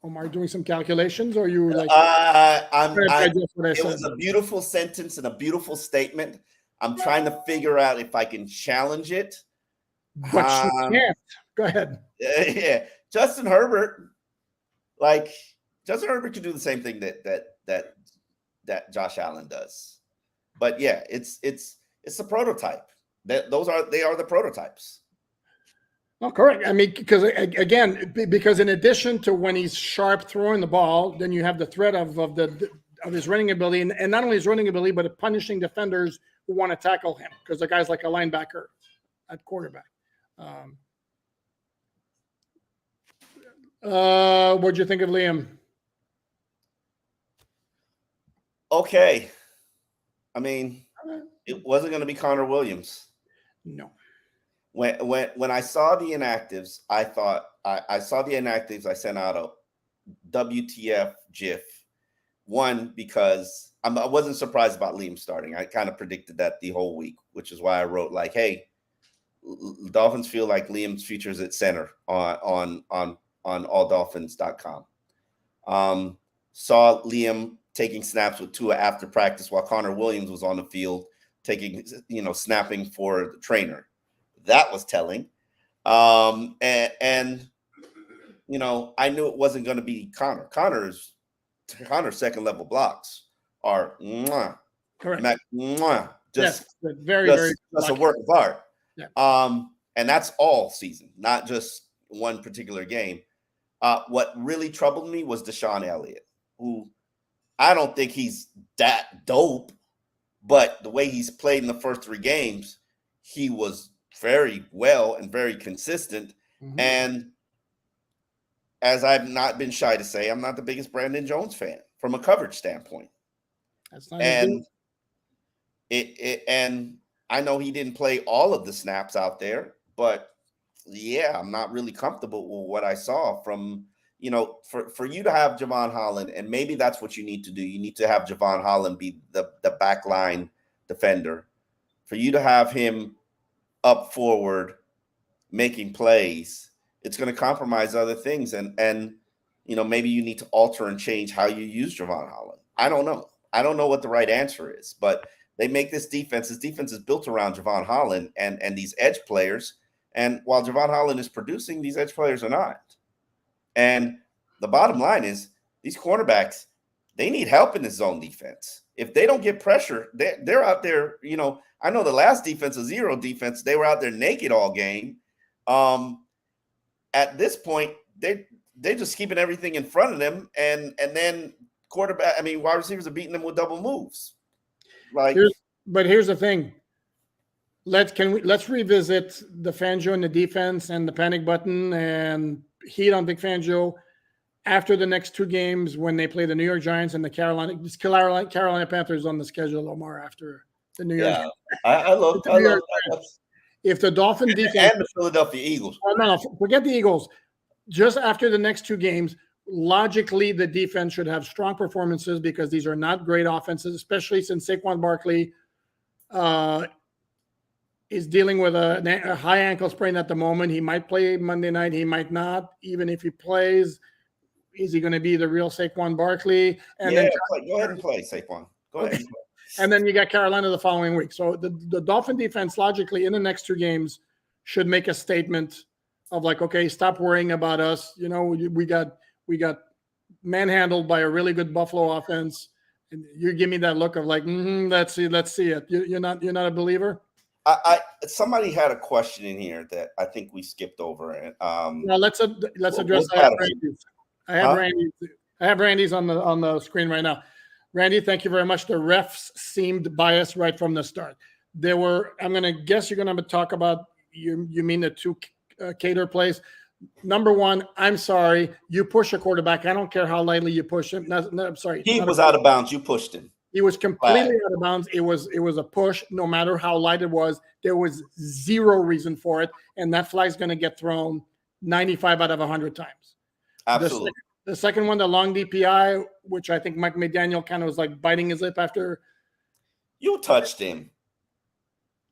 Omar, doing some calculations, or you like? It was a beautiful sentence and a beautiful statement. I'm trying to figure out if I can challenge it. But you can't. Go ahead. Yeah, Justin Herbert could do the same thing that Josh Allen does. But yeah, it's a prototype. They are the prototypes. No, correct. I mean, because in addition to when he's sharp throwing the ball, then you have the threat of his running ability, and not only his running ability, but punishing defenders who want to tackle him, because the guy's like a linebacker at quarterback. What'd you think of Liam? Okay. I mean, it wasn't going to be Connor Williams. No. When I saw the inactives, I thought I saw the inactives. I sent out a WTF GIF. One, because I wasn't surprised about Liam starting. I kind of predicted that the whole week, which is why I wrote like, "Hey, Dolphins feel like Liam's future is at center on alldolphins.com." Saw Liam taking snaps with Tua after practice while Connor Williams was on the field snapping for the trainer. That was telling. And I knew it wasn't going to be Connor. Connor's second level blocks are correct. Just very just a work of art. Yeah. And that's all season, not just one particular game. What really troubled me was Deshaun Elliott, who I don't think he's that dope, but the way he's played in the first 3 games, he was very well and very consistent. Mm-hmm. And as I've not been shy to say, I'm not the biggest Brandon Jones fan from a coverage standpoint. That's not and I know he didn't play all of the snaps out there, but yeah, I'm not really comfortable with what I saw from, for you to have Javon Holland, and maybe that's what you need to do. You need to have Javon Holland be the backline defender. For you to have him up forward making plays, it's going to compromise other things. And maybe you need to alter and change how you use Javon Holland. I don't know. I don't know what the right answer is, but they make this defense. This defense is built around Javon Holland and these edge players. And while Javon Holland is producing, these edge players are not. And the bottom line is these cornerbacks, they need help in the zone defense. If they don't get pressure, they're out there. I know the last defense, a zero defense, they were out there naked all game. At this point, they're just keeping everything in front of them, and then wide receivers are beating them with double moves. But here's the thing. Let's revisit the Fangio and the defense and the panic button and heat on Vic Fangio after the next 2 games when they play the New York Giants and the Carolina Panthers on the schedule, Omar, after the New York. Yeah, I love that. If the Dolphin defense and the Philadelphia Eagles. No, forget the Eagles. Just after the next 2 games, logically the defense should have strong performances because these are not great offenses, especially since Saquon Barkley is dealing with a high ankle sprain at the moment. He might play Monday night. He might not. Even if he plays, is he going to be the real Saquon Barkley? And then go ahead and play, Saquon. Go ahead. And then you got Carolina the following week. So the Dolphin defense, logically, in the next 2 games, should make a statement of like, okay, stop worrying about us. We got manhandled by a really good Buffalo offense. And you give me that look of like, let's see it. You're not a believer. Somebody had a question in here that I think we skipped over. And well, let's address. I have Randy's on the screen right now. Randy, thank you very much. The refs seemed biased right from the start. There were, I'm going to guess you're going to talk about, you mean the two Cater plays. Number one, I'm sorry, you push a quarterback. I don't care how lightly you push him. No, I'm sorry. He was out of bounds. You pushed him. He was completely out of bounds. It was a push, no matter how light it was. There was zero reason for it, and that flag's going to get thrown 95 out of 100 times. Absolutely. The second one, the long DPI, which I think Mike McDaniel kind of was like biting his lip after. You touched him.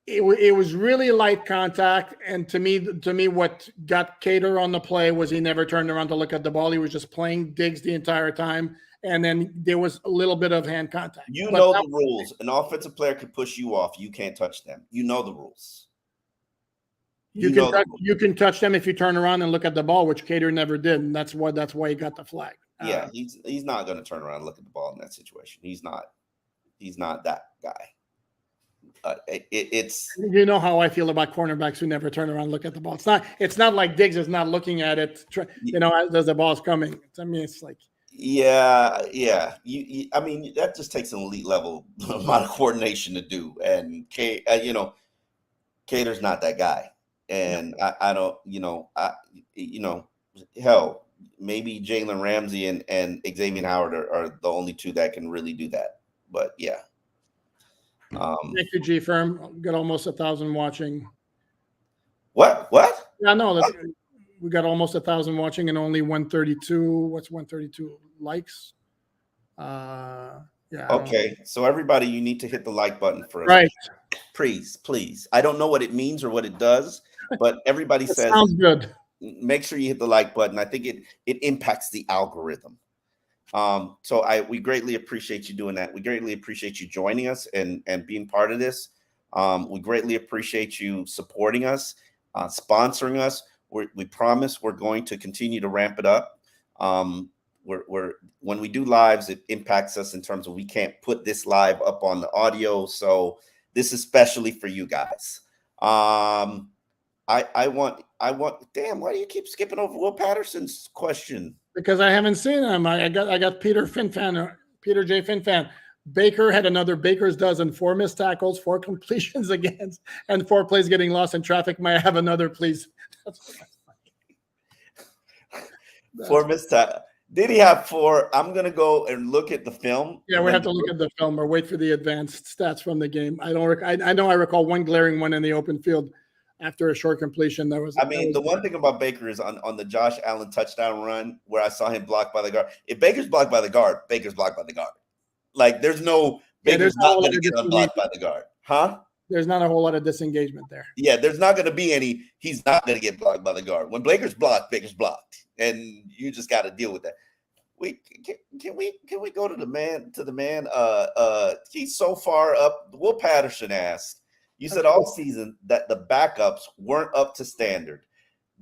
It was really light contact, and to me, what got Cater on the play was he never turned around to look at the ball. He was just playing digs the entire time, and then there was a little bit of hand contact. You know the rules. An offensive player could push you off. You can't touch them. You know the rules. You can touch them if you turn around and look at the ball, which Cater never did, and that's why he got the flag. Yeah, he's not going to turn around and look at the ball in that situation. He's not that guy. It's you know how I feel about cornerbacks who never turn around and look at the ball. It's not like Diggs is not looking at it, as the ball's coming. I mean, it's like yeah. I mean, that just takes an elite level amount of coordination to do, and Cater's not that guy, and I don't, hell, maybe Jalen Ramsey and Xavier Howard are the only two that can really do that, but yeah. Thank you, G Firm. Got almost 1,000 watching. What? Yeah, no, we got almost 1,000 watching and only 132. What's 132 likes? Yeah. Okay, so everybody, you need to hit the like button for us. Right. Please. I don't know what it means or what it does, but everybody says sounds good. Make sure you hit the like button. I think it impacts the algorithm. So we greatly appreciate you doing that. We greatly appreciate you joining us and being part of this. We greatly appreciate you supporting us, sponsoring us. We promise we're going to continue to ramp it up. When we do lives, it impacts us in terms of we can't put this live up on the audio. So this is especially for you guys. I want, damn, why do you keep skipping over Will Patterson's question? Because I haven't seen him. I got Peter J. Finfan. Baker had another Baker's dozen, 4 missed tackles, 4 completions against, and 4 plays getting lost in traffic. May I have another, please? 4 missed tackles. Did he have 4? I'm gonna go and look at the film. Yeah, we have to look at the film or wait for the advanced stats from the game. I know I recall one glaring one in the open field after a short completion. The one thing about Baker is on the Josh Allen touchdown run where I saw him blocked by the guard. If Baker's blocked by the guard, Baker's blocked by the guard. Like there's not going to get unblocked by the guard. Huh? There's not a whole lot of disengagement there. Yeah, there's not going to be any. He's not going to get blocked by the guard. When Baker's blocked, and you just got to deal with that. Can we go to the man? He's so far up. Will Patterson asked, you said all season that the backups weren't up to standard.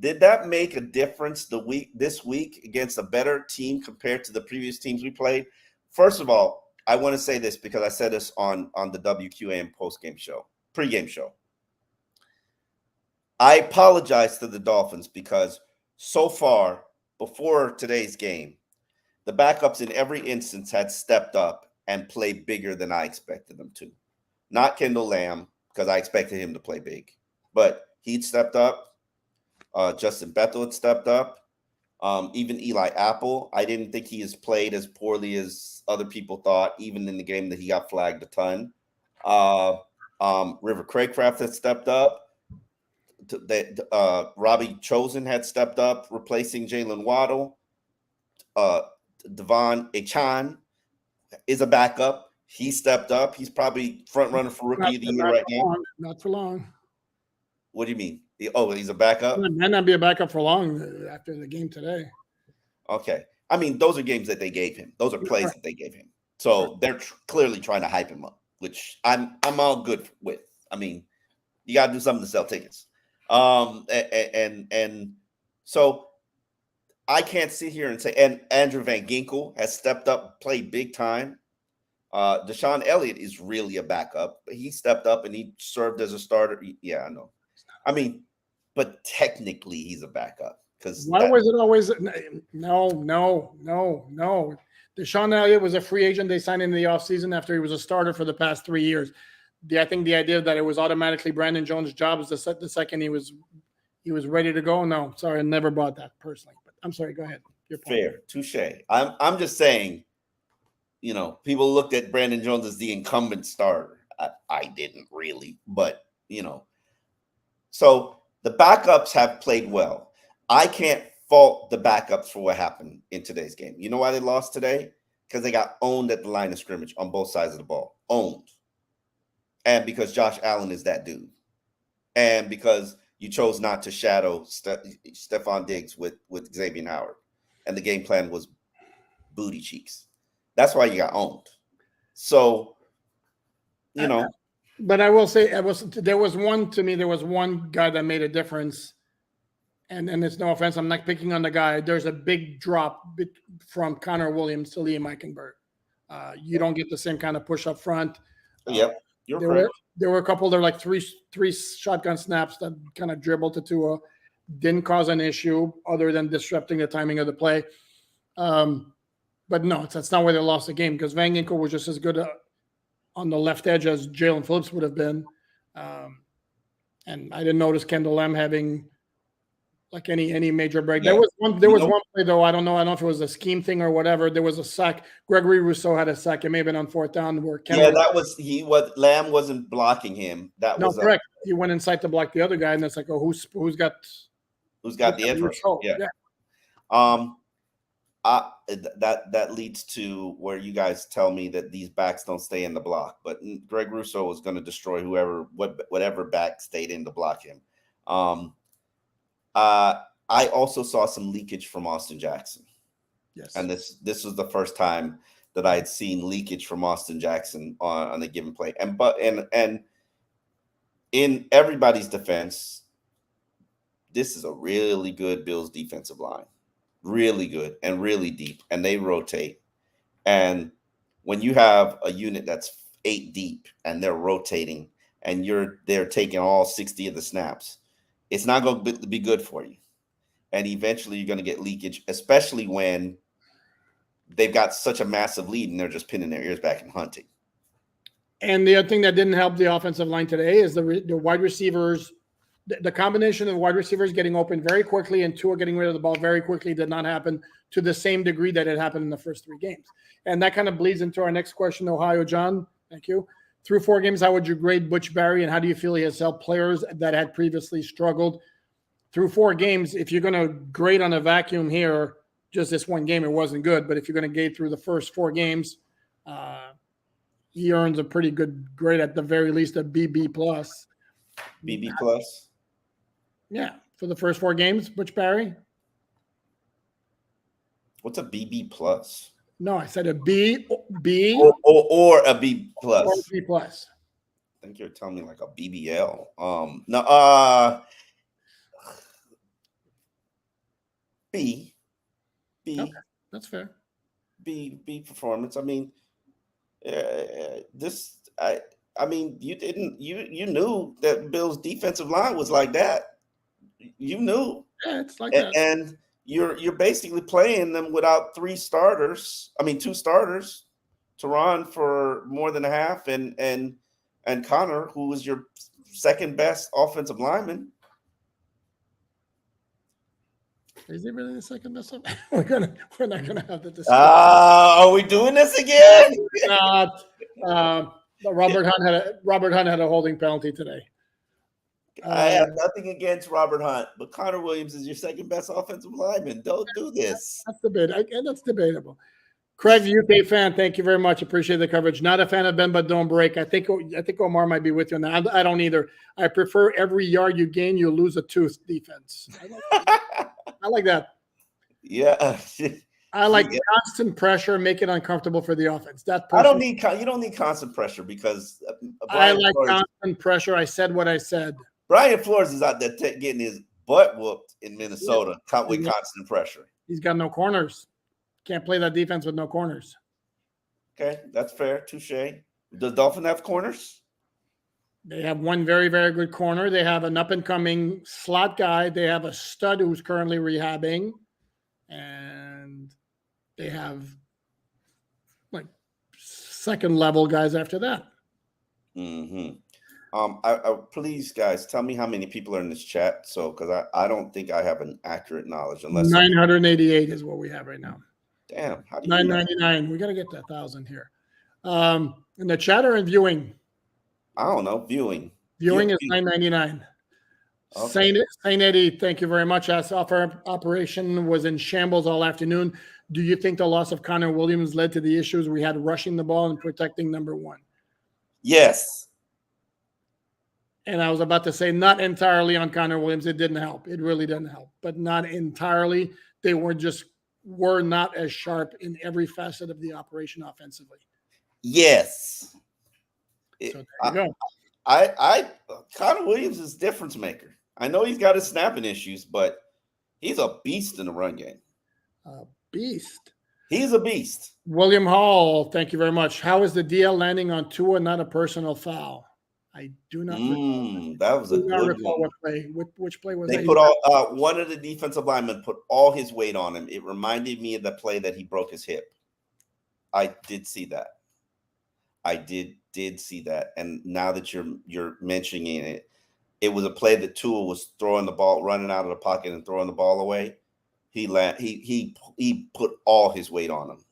Did that make a difference this week against a better team compared to the previous teams we played? First of all, I want to say this because I said this on the WQAM pregame show. I apologize to the Dolphins because so far before today's game, the backups in every instance had stepped up and played bigger than I expected them to. Not Kendall Lamb, because I expected him to play big, but he'd stepped up. Justin Bethel had stepped up. Even Eli Apple, I didn't think he has played as poorly as other people thought, even in the game that he got flagged a ton. River Craycraft had stepped up. Robbie Chosen had stepped up, replacing Jalen Waddle. Devon Echan is a backup. He stepped up. He's probably front runner for rookie of the year right now. Not for long. What do you mean? Oh, he's a backup? He might not be a backup for long after the game today. Okay. I mean, those are games that they gave him. Those are plays that they gave him. So they're clearly trying to hype him up, which I'm all good with. I mean, you got to do something to sell tickets. And so I can't sit here and say, and Andrew Van Ginkel has stepped up, played big time. Deshaun Elliott is really a backup. He stepped up and he served as a starter. Yeah, I know. I mean, but technically he's a backup. Why was it always no? Deshaun Elliott was a free agent. They signed him in the offseason after he was a starter for the past 3 years. I think the idea that it was automatically Brandon Jones' job is the second he was ready to go. No, sorry, I never bought that personally. But I'm sorry. Go ahead. Your point. Fair, touche. I'm just saying, people looked at Brandon Jones as the incumbent starter. I didn't really, but so the backups have played well. I can't fault the backups for what happened in today's game. You know why they lost today? Because they got owned at the line of scrimmage on both sides of the ball. Owned. And because Josh Allen is that dude. And because you chose not to shadow Stephon Diggs with Xavier Howard. And the game plan was booty cheeks. That's why you got owned. So, But I will say there was one guy that made a difference. And it's no offense, I'm not picking on the guy. There's a big drop from Connor Williams to Liam Eichenberg. You don't get the same kind of push up front. Yep, you're correct. There were a couple. There were like three shotgun snaps that kind of dribbled to Tua, didn't cause an issue other than disrupting the timing of the play. But no, that's not where they lost the game because Van Ginkel was just as good on the left edge as Jalen Phillips would have been. And I didn't notice Kendall Lamb having like any major break. Yeah. There was one play though. I don't know if it was a scheme thing or whatever. There was a sack. Gregory Rousseau had a sack. It may have been on fourth down where Lamb wasn't blocking him. Was correct. He went inside to block the other guy, and it's like, who's got the edge rush? Yeah. That leads to where you guys tell me that these backs don't stay in the block, but Greg Rousseau was going to destroy whatever back stayed in to block him. I also saw some leakage from Austin Jackson. Yes. And this was the first time that I had seen leakage from Austin Jackson on a given play. And in everybody's defense, this is a really good Bills defensive line. Really good and really deep. And they rotate. And when you have a unit that's 8 deep and they're rotating and they're taking all 60 of the snaps, it's not going to be good for you. And eventually you're going to get leakage, especially when they've got such a massive lead and they're just pinning their ears back and hunting. And the other thing that didn't help the offensive line today is the wide receivers. The combination of wide receivers getting open very quickly and Tua getting rid of the ball very quickly did not happen to the same degree that it happened in the first 3 games. And that kind of bleeds into our next question, Ohio John. Thank you. Through 4 games, how would you grade Butch Barry, and how do you feel he has helped players that had previously struggled? Through 4 games, if you're going to grade on a vacuum here, just this one game, it wasn't good. But if you're going to grade through the first 4 games, he earns a pretty good grade, at the very least, a BB+. BB+? Yeah, for the first 4 games, Butch Barry. What's a BB+? No, I said a B. Or a B+. Or a B+. I think you're telling me like a BBL. No, B. Okay, that's fair. B performance. I mean, you knew that Bill's defensive line was like that. You knew. Yeah, it's like that. And you're basically playing them without 2 starters, Teron for more than a half, and Connor, who was your second best offensive lineman. Is he really the second best? We're not gonna have the discussion. Are we doing this again? Robert Hunt had a holding penalty today. I have nothing against Robert Hunt, but Connor Williams is your second best offensive lineman. Don't do this. That's debatable. Craig, UK fan, thank you very much. Appreciate the coverage. Not a fan of bend but don't break. I think Omar might be with you on that. I don't either. I prefer every yard you gain, you lose a tooth defense. I like that. Yeah. I like constant pressure, make it uncomfortable for the offense. You don't need constant pressure because constant pressure. I said what I said. Brian Flores is out there getting his butt whooped in Minnesota with constant pressure. He's got no corners. Can't play that defense with no corners. Okay, that's fair. Touche. Does Dolphin have corners? They have one very, very good corner. They have an up-and-coming slot guy. They have a stud who's currently rehabbing. And they have second level guys after that. Mm-hmm. Please, guys, tell me how many people are in this chat. So, because I don't think I have an accurate knowledge unless 988 is what we have right now. Damn, how do you 999. We got to get to 1,000 here. In the chat or in viewing? I don't know. Viewing is 999. Okay. Saint Eddie, thank you very much. Our software operation was in shambles all afternoon. Do you think the loss of Connor Williams led to the issues we had rushing the ball and protecting number one? Yes. And I was about to say, not entirely on Connor Williams. It didn't help. It really didn't help, but not entirely. They were not as sharp in every facet of the operation offensively. Yes. So there you go. Connor Williams is a difference maker. I know he's got his snapping issues, but he's a beast in the run game. Beast. He's a beast. William Hall, thank you very much. How is the DL landing on Tua not a personal foul? I do not recall. That was a good one. What play? Which play was that? They put one of the defensive linemen put all his weight on him. It reminded me of the play that he broke his hip. I did see that. I did see that. And now that you're mentioning it, it was a play that Tua was throwing the ball, running out of the pocket and throwing the ball away. He put all his weight on him.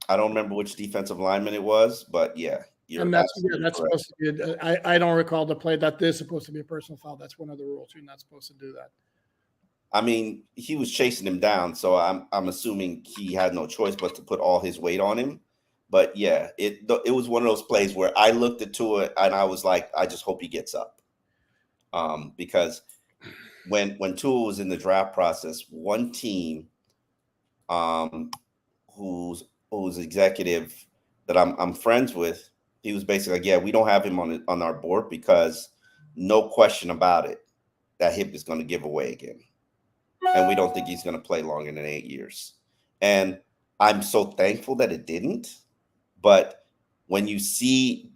I don't remember which defensive lineman it was, but yeah. And that's supposed to be. I don't recall the play. That is supposed to be a personal foul. That's one of the rules. You're not supposed to do that. I mean, he was chasing him down, so I'm assuming he had no choice but to put all his weight on him. But yeah, it was one of those plays where I looked at Tua and I was like, I just hope he gets up, because when Tua was in the draft process, one team, who's executive that I'm friends with, he was basically like, yeah, we don't have him on our board because no question about it, that hip is going to give away again. And we don't think he's going to play longer than 8 years. And I'm so thankful that it didn't. But when you see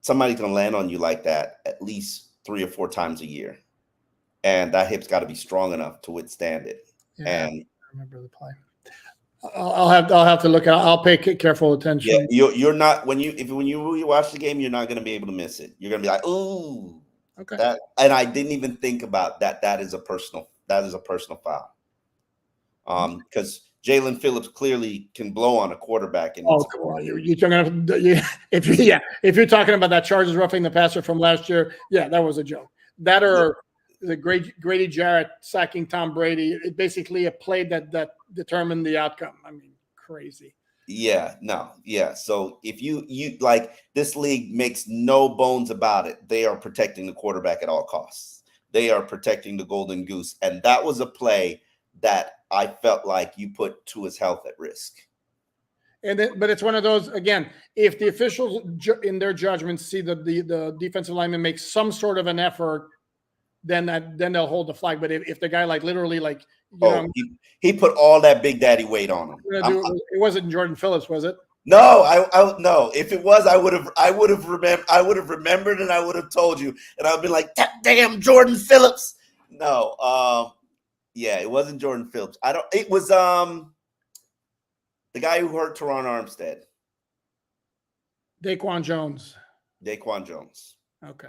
somebody's going to land on you like that at least 3 or 4 times a year, and that hip's got to be strong enough to withstand it. Yeah, and I remember the play. I'll have to look at. I'll pay careful attention. Yeah, you're not when you really watch the game, you're not going to be able to miss it. You're going to be like, ooh, okay. That, and I didn't even think about that. That is a personal foul. Because Jalen Phillips clearly can blow on a quarterback. And come on, you're talking about, if you're talking about that Chargers roughing the passer from last year, yeah, that was a joke. That or the Grady Jarrett sacking Tom Brady. It basically a play that determined the outcome. I mean, crazy. Yeah, no, yeah. So if you like, this league makes no bones about it. They are protecting the quarterback at all costs. They are protecting the golden goose. And that was a play that I felt like you put Tua's health at risk. But it's one of those, again, if the officials in their judgment see that the defensive lineman makes some sort of an effort, then they'll hold the flag. But if the guy literally he put all that Big Daddy weight on him. It wasn't Jordan Phillips, was it? No, I no. If it was, I would have remembered, and I would have told you, and I would be like, damn, Jordan Phillips. No, yeah, it wasn't Jordan Phillips. It was the guy who hurt Teron Armstead. Daquan Jones. Okay.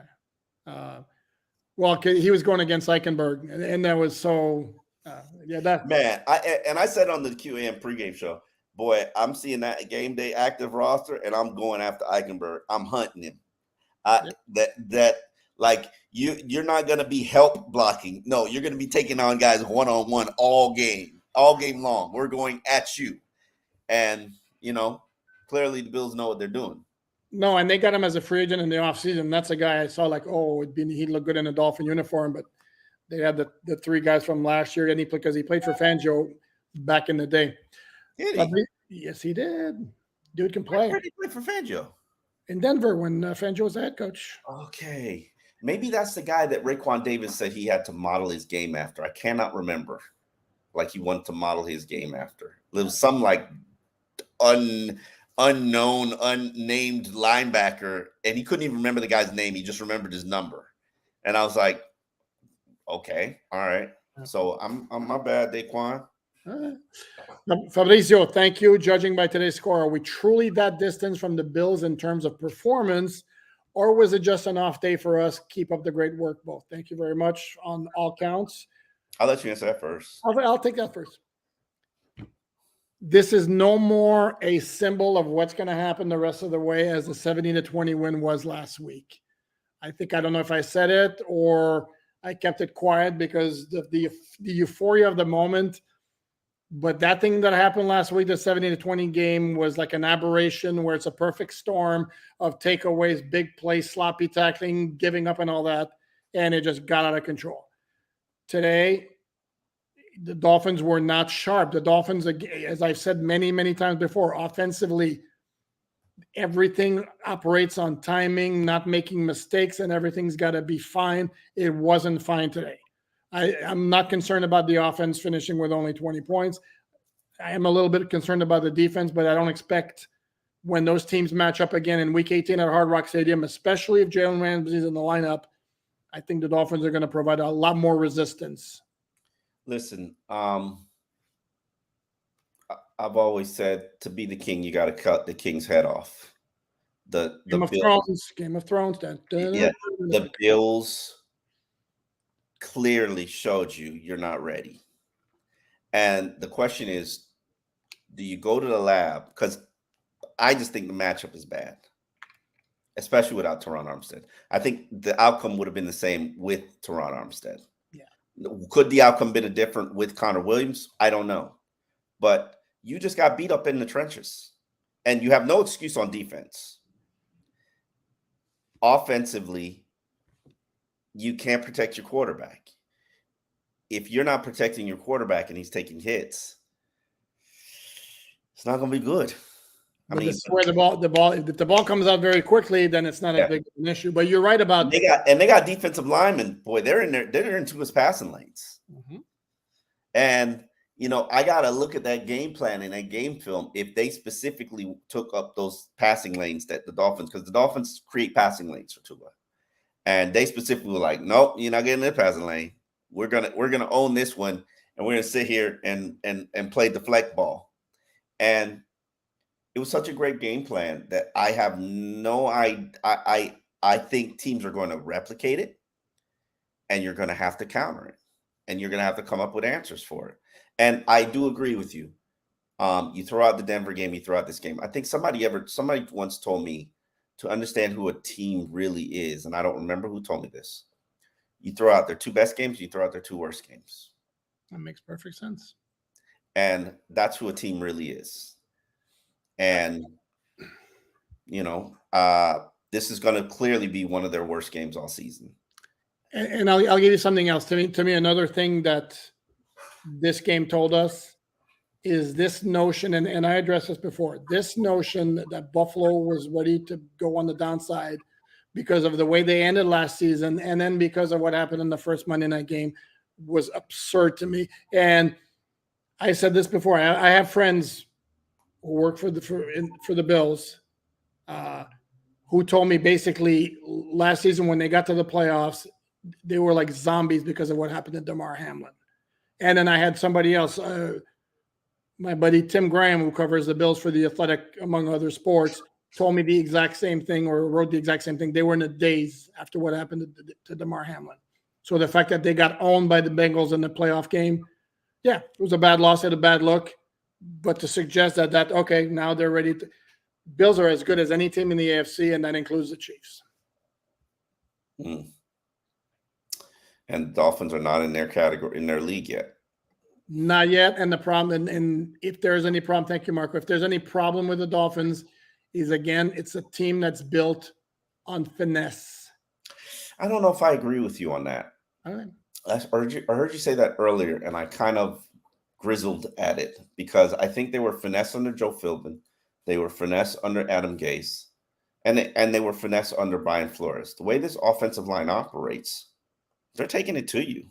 Well, he was going against Eichenberg, and that was so. Man, I said on the QAM pregame show, boy, I'm seeing that game day active roster, and I'm going after Eichenberg. I'm hunting him. You're not going to be help blocking. No, you're going to be taking on guys one-on-one all game long. We're going at you, and clearly the Bills know what they're doing. No, and they got him as a free agent in the offseason. That's a guy I saw he'd look good in a Dolphin uniform, but they had the 3 guys from last year, and because he played for Fangio back in the day. Did he? Yes, he did. Dude can play. Where did he play for Fangio? In Denver when Fangio was the head coach. Okay. Maybe that's the guy that Raekwon Davis said he had to model his game after. I cannot remember. Like he wanted to model his game after. It was some unknown, unnamed linebacker, and he couldn't even remember the guy's name. He just remembered his number. And I was like, okay, all right. So I'm my bad, Daquan. Fabrizio, thank you. Judging by today's score, are we truly that distance from the Bills in terms of performance, or was it just an off day for us? Keep up the great work, both. Thank you very much on all counts. I'll let you answer that first. I'll take that first. This is no more a symbol of what's going to happen the rest of the way as the 70-20 win was last week. I don't know if I said it or I kept it quiet because the euphoria of the moment. But that thing that happened last week, the 70-20 game, was like an aberration where it's a perfect storm of takeaways, big plays, sloppy tackling, giving up and all that. And it just got out of control. Today, the Dolphins were not sharp. The Dolphins, as I've said many, many times before, offensively, everything operates on timing, not making mistakes, and everything's got to be fine. It wasn't fine today. I'm not concerned about the offense finishing with only 20 points. I am a little bit concerned about the defense, but I don't expect when those teams match up again in Week 18 at Hard Rock Stadium, especially if Jalen Ramsey's in the lineup, I think the Dolphins are going to provide a lot more resistance. Listen, I've always said to be the king, you got to cut the king's head off. Game of Thrones. Yeah, the Bills clearly showed you're not ready. And the question is, do you go to the lab? Because I just think the matchup is bad, especially without Teron Armstead. I think the outcome would have been the same with Teron Armstead. Yeah. Could the outcome been different with Connor Williams? I don't know. But you just got beat up in the trenches, and you have no excuse on defense. Offensively, you can't protect your quarterback. If you're not protecting your quarterback and he's taking hits, it's not going to be good. This is where the ball, if the ball comes out very quickly, then it's not a big an issue. But you're right about they got defensive linemen. Boy, they're into his passing lanes. Mm-hmm. And I got to look at that game plan and that game film if they specifically took up those passing lanes that the Dolphins, because the Dolphins create passing lanes for Tua. And they specifically were like, nope, you're not getting in the passing lane. We're gonna own this one, and we're gonna sit here and play deflect ball. And it was such a great game plan that I have no I think teams are going to replicate it, and you're going to have to counter it, and you're going to have to come up with answers for it. And I do agree with you. You throw out the Denver game, you throw out this game. I think somebody once told me to understand who a team really is, and I don't remember who told me this. You throw out their two best games, you throw out their two worst games. That makes perfect sense. And that's who a team really is. And, this is going to clearly be one of their worst games all season. And I'll give you something else. To me, another thing that this game told us is this notion, and I addressed this before, this notion that Buffalo was ready to go on the downside because of the way they ended last season, and then because of what happened in the first Monday night game was absurd to me. And I said this before. I have friends who work for the Bills who told me basically last season when they got to the playoffs, they were like zombies because of what happened to Damar Hamlin. And then I had somebody else, my buddy Tim Graham, who covers the Bills for The Athletic, among other sports, told me the exact same thing or wrote the exact same thing. They were in a daze after what happened to Damar Hamlin. So the fact that they got owned by the Bengals in the playoff game, yeah, it was a bad loss, had a bad look. But to suggest that okay, now they're ready to – Bills are as good as any team in the AFC, and that includes the Chiefs. Mm. And Dolphins are not in their category, in their league yet. Not yet. And the problem, and if there's any problem, thank you, Marco. If there's any problem with the Dolphins, is again, it's a team that's built on finesse. I don't know if I agree with you on that. All right. I heard you say that earlier, and I kind of grizzled at it because I think they were finesse under Joe Philbin. They were finesse under Adam Gase, and they were finesse under Brian Flores. The way this offensive line operates, they're taking it to you.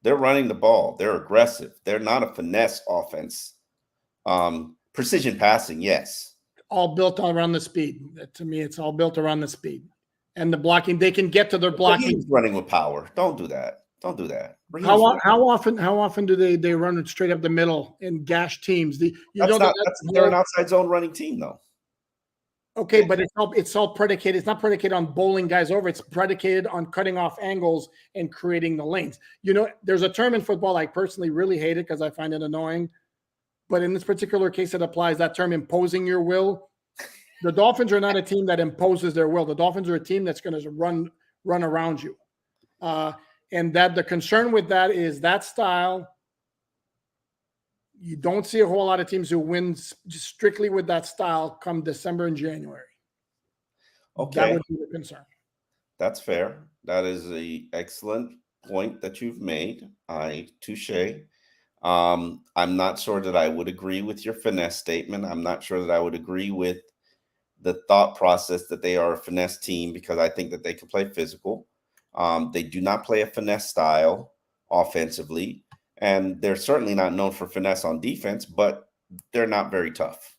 They're running the ball. They're aggressive. They're not a finesse offense. Precision passing, yes. All built around the speed. To me, it's all built around the speed. And the blocking, they can get to their blocking. He's running with power. Don't do that. Don't do that. How often do they run it straight up the middle and gash teams? They're an outside zone running team though. Okay, but it's all predicated. It's not predicated on bowling guys over. It's predicated on cutting off angles and creating the lanes. There's a term in football I personally really hate it because I find it annoying. But in this particular case, it applies that term, imposing your will. The Dolphins are not a team that imposes their will. The Dolphins are a team that's going to run around you. And that the concern with that is that style. You don't see a whole lot of teams who win strictly with that style come December and January. Okay. That would be the concern. That's fair. That is an excellent point that you've made. Touche. I'm not sure that I would agree with your finesse statement. I'm not sure that I would agree with the thought process that they are a finesse team because I think that they can play physical. They do not play a finesse style offensively. And they're certainly not known for finesse on defense, but they're not very tough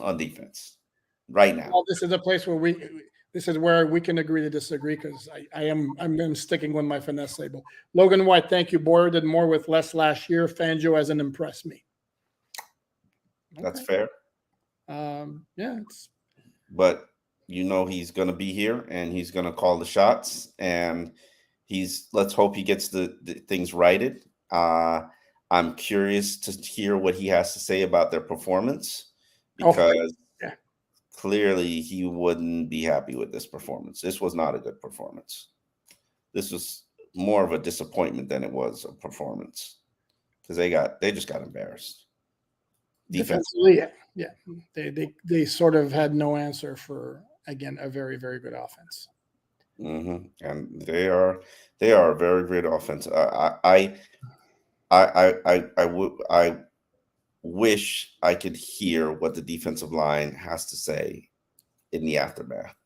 on defense right now. Well, this is a place where we can agree to disagree because I'm sticking with my finesse label. Logan White, thank you. Boyer did more with less last year. Fangio hasn't impressed me. Okay. That's fair. Yeah. But he's going to be here and he's going to call the shots and let's hope he gets the things righted. I'm curious to hear what he has to say about their performance because clearly he wouldn't be happy with this performance. This was not a good performance. This was more of a disappointment than it was a performance because they just got embarrassed. Defensively, yeah. They sort of had no answer for, again, a very, very good offense. Mm-hmm. And they are a very great offense. I wish I could hear what the defensive line has to say in the aftermath.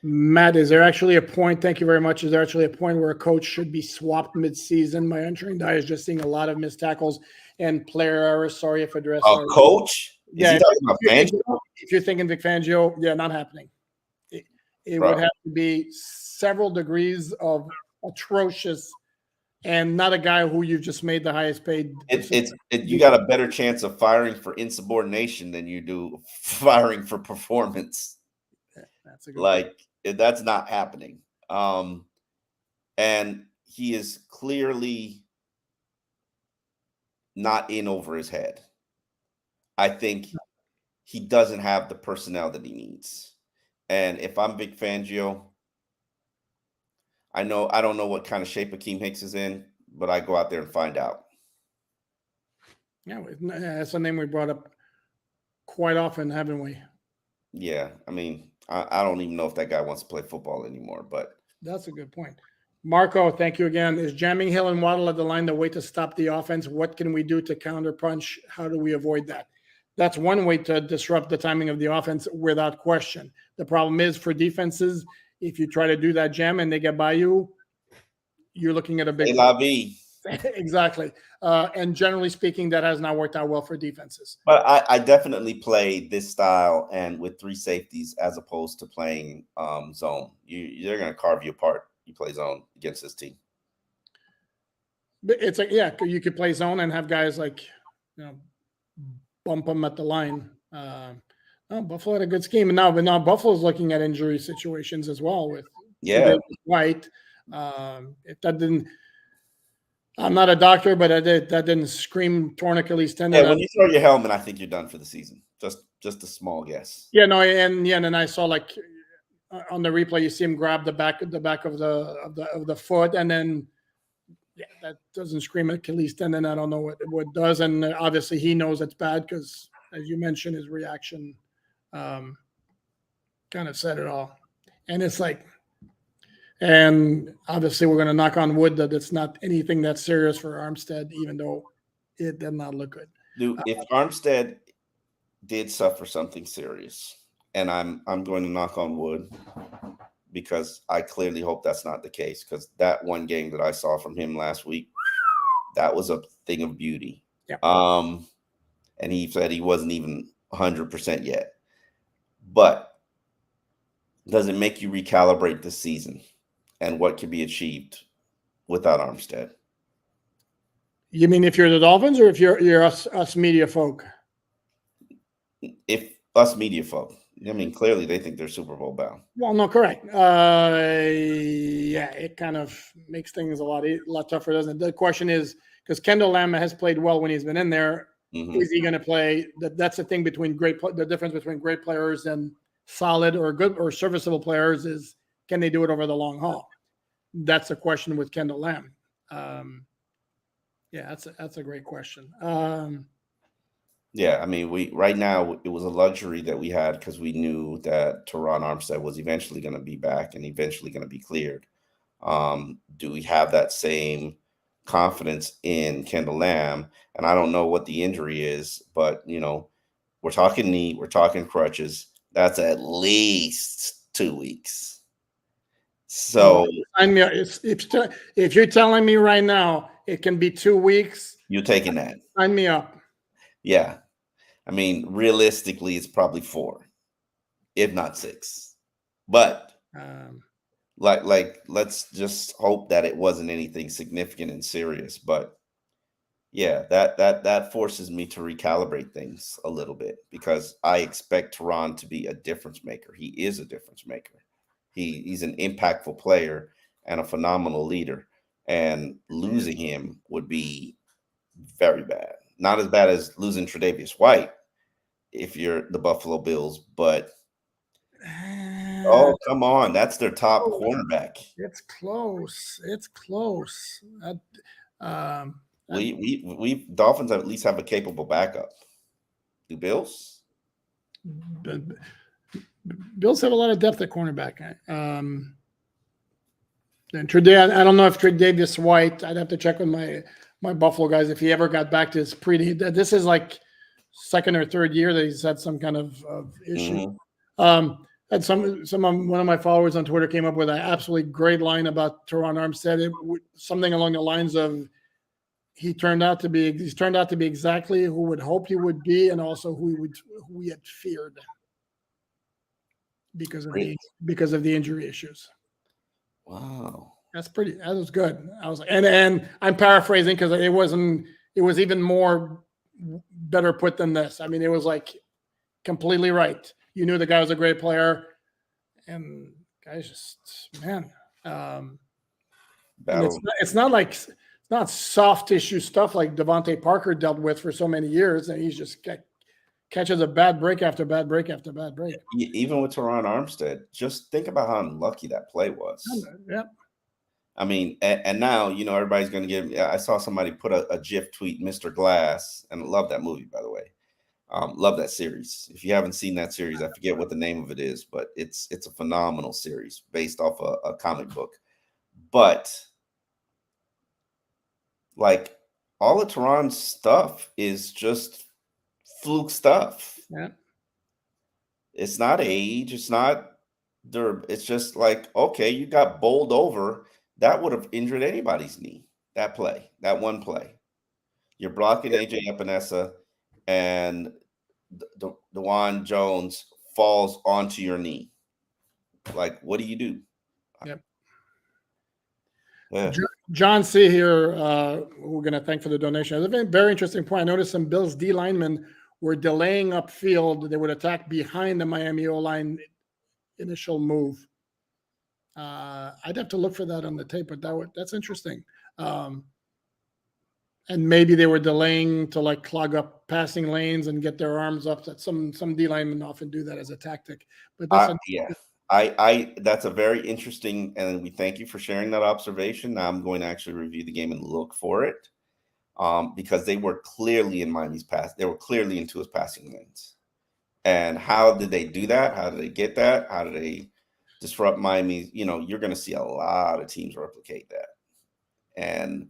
Matt, is there actually a point? Thank you very much. Is there actually a point where a coach should be swapped mid-season? My untrained eye is just seeing a lot of missed tackles and player errors. Sorry if addressed. A coach? Yeah. If you're thinking Vic Fangio, yeah, not happening. It would have to be several degrees of atrocious and not a guy who you've just made the highest paid. You got a better chance of firing for insubordination than you do firing for performance. Yeah, that's a good point. That's not happening. And he is clearly not in over his head. I think he doesn't have the personnel that he needs. And if I'm Vic Fangio, I don't know what kind of shape Akeem Hicks is in, but I go out there and find out. Yeah, that's a name we brought up quite often, haven't we? Yeah, I mean, I don't even know if that guy wants to play football anymore, but that's a good point. Marco, thank you again. Is jamming Hill and Waddle at the line the way to stop the offense? What can we do to counter punch? How do we avoid that? That's one way to disrupt the timing of the offense without question. The problem is for defenses, if you try to do that jam and they get by you, you're looking at a big exactly. And generally speaking, that has not worked out well for defenses. But I definitely play this style and with three safeties as opposed to playing zone. They're going to carve you apart. You play zone against this team. It's like, yeah, you could play zone and have guys bump them at the line. Buffalo had a good scheme, and now Buffalo's looking at injury situations as well with White. If that didn't, I'm not a doctor, but that didn't scream torn Achilles tendon. Yeah, when you throw your helmet, I think you're done for the season. Just a small guess. Yeah, no, and I saw on the replay, you see him grab the back of the foot, and then. Yeah, that doesn't scream Achilles tendon. I don't know what does, and obviously he knows it's bad because, as you mentioned, his reaction kind of said it all. And it's and obviously we're going to knock on wood that it's not anything that's serious for Armstead, even though it did not look good. Dude, if Armstead did suffer something serious, and I'm going to knock on wood, because I clearly hope that's not the case, because that one game that I saw from him last week, that was a thing of beauty. Yeah. And he said he wasn't even 100% yet. But does it make you recalibrate this season and what can be achieved without Armstead. You mean if you're the Dolphins, or if you're us media folk? If us media folk, I mean, clearly they think they're Super Bowl bound. Well, no, correct. Yeah, it kind of makes things a lot tougher, doesn't it? The question is, because Kendall Lamb has played well when he's been in there, is he going to play? That's the thing between the difference between great players and solid or good or serviceable players is, can they do it over the long haul? That's the question with Kendall Lamb. Yeah, that's a great question. Yeah, I mean, right now it was a luxury that we had because we knew that Teron Armstead was eventually going to be back and eventually going to be cleared. Do we have that same confidence in Kendall Lamb? And I don't know what the injury is, but we're talking knee, we're talking crutches. That's at least 2 weeks. So if you're telling me right now it can be 2 weeks, you're taking that. Sign me up. Yeah. I mean, realistically, it's probably 4, if not 6. But let's just hope that it wasn't anything significant and serious. But yeah, that forces me to recalibrate things a little bit, because I expect Teron to be a difference maker. He is a difference maker. He's an impactful player and a phenomenal leader. And losing him would be very bad. Not as bad as losing Tre'Davious White if you're the Buffalo Bills, but oh, come on. That's their top cornerback. It's close. It's close. We Dolphins at least have a capable backup. Do Bills? Bills have a lot of depth at cornerback. And I don't know if Tre'Davious White, I'd have to check with my Buffalo guys if he ever got back to his this is like second or third year that he's had some kind of issue. And one of my followers on Twitter came up with an absolutely great line about Teron Armstead. Something along the lines of, he's turned out to be exactly who would hope he would be, and also who we had feared because of the injury issues. Wow. That was good. I was like, and I'm paraphrasing because it was even more better put than this. I mean, it was like completely right. You knew the guy was a great player, and guys just, man. It's not soft tissue stuff like Devontae Parker dealt with for so many years, and he's just catches a bad break after bad break after bad break. Even with Teron Armstead, just think about how unlucky that play was. Yeah. I mean, and now, everybody's going to give. I saw somebody put a GIF tweet, Mr. Glass, and I love that movie, by the way. Love that series. If you haven't seen that series, I forget what the name of it is, but it's a phenomenal series based off a comic book. But like, all of Teron's stuff is just fluke stuff. Yeah. It's not age. It's not it's just like, okay, you got bowled over. That would have injured anybody's knee. That one play. You're blocking AJ Epinesa, and DeJuan Jones falls onto your knee. Like, what do you do? Yep. Yeah. John C. here, we're going to thank for the donation. It's a very interesting point. I noticed some Bills D linemen were delaying upfield. They would attack behind the Miami O-line initial move. I'd have to look for that on the tape, but that's interesting. And maybe they were delaying to like clog up passing lanes and get their arms up. That some D linemen often do that as a tactic. But that's a very interesting, and we thank you for sharing that observation. Now I'm going to actually review the game and look for it, because they were clearly in Miami's pass. They were clearly into his passing lanes. And how did they do that? How did they get that? How did they disrupt Miami? You're going to see a lot of teams replicate that,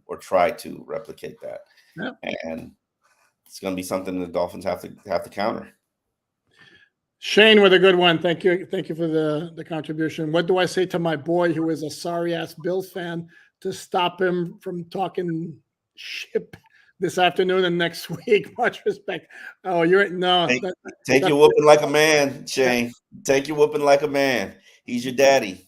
or try to replicate that. Yep. And it's going to be something the Dolphins have to counter. Shane with a good one. Thank you for the contribution. What do I say to my boy who is a sorry ass Bills fan to stop him from talking shit this afternoon and next week? Much respect. Oh, take your whooping like a man, Shane. Take your whooping like a man. He's your daddy.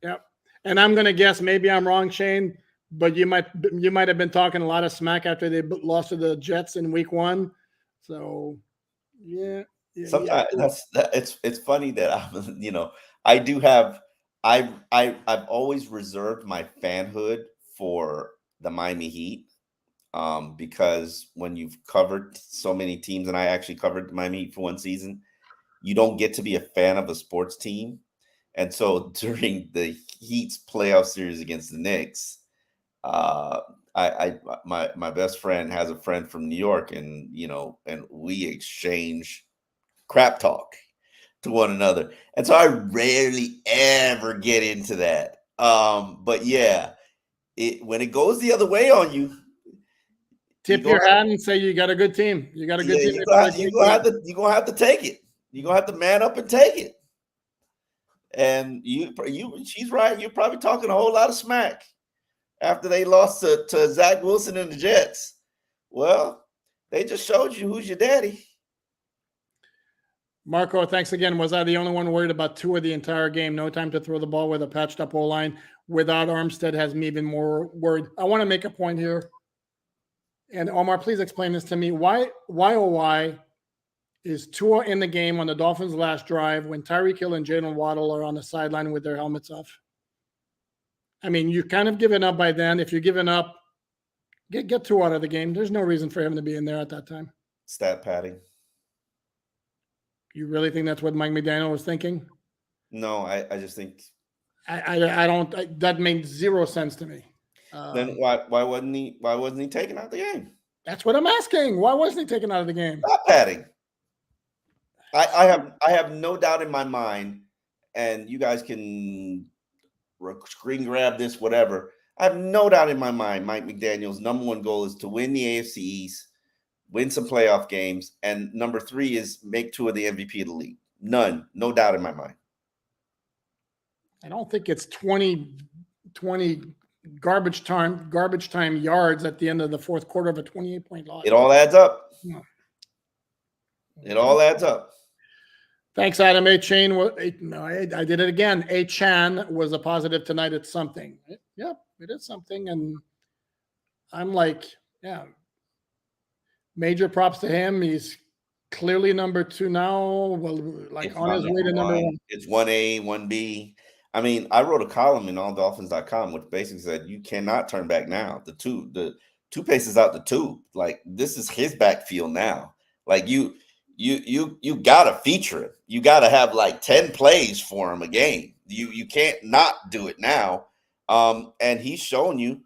Yep. And I'm going to guess, maybe I'm wrong, Shane, but you might have been talking a lot of smack after they lost to the Jets in week 1. So, yeah. Sometimes it's funny that I'm, I do have I've always reserved my fanhood for the Miami Heat, because when you've covered so many teams, and I actually covered Miami Heat for one season, you don't get to be a fan of a sports team. And so during the Heat's playoff series against the Knicks, uh, my best friend has a friend from New York, and and we exchange crap talk to one another. And so I rarely ever get into that. But yeah, when it goes the other way on you, tip your hand and say you got a good team. You got a good team. You're gonna have to take it. You're gonna have to man up and take it. And she's right. You're probably talking a whole lot of smack after they lost to Zach Wilson and the Jets. Well, they just showed you who's your daddy. Marco, thanks again. Was I the only one worried about Tua the entire game? No time to throw the ball with a patched up O-line. Without Armstead has me even more worried. I want to make a point here. And Omar, please explain this to me. Why is Tua in the game on the Dolphins' last drive when Tyreek Hill and Jalen Waddle are on the sideline with their helmets off? I mean, you've kind of given up by then. If you're giving up, get Tua out of the game. There's no reason for him to be in there at that time. Stat padding. You really think that's what Mike McDaniel was thinking? No, I just think I don't. That made zero sense to me. Then why wasn't he taken out of the game? That's what I'm asking. Why wasn't he taken out of the game? Stat padding. I have no doubt in my mind, and you guys can screen grab this, whatever. I have no doubt in my mind Mike McDaniel's number one goal is to win the AFC East, win some playoff games, and number 3 is make Tua the MVP of the league. No doubt in my mind. I don't think it's 20 garbage time yards at the end of the fourth quarter of a 28-point loss. It all adds up. No. It all adds up. Thanks, Adam. I did it again. A-Chan was a positive tonight. It's something. Yep, it is something. And I'm like, yeah, major props to him. He's clearly number 2 now. Well, like it's on his way to number 1. It's 1A, 1B. I mean, I wrote a column in alldolphins.com which basically said you cannot turn back now. The toothpaste is out the tube. Like, this is his backfield now. Like, you gotta feature him. You gotta have like 10 plays for him a game. You can't not do it now. And he's shown you,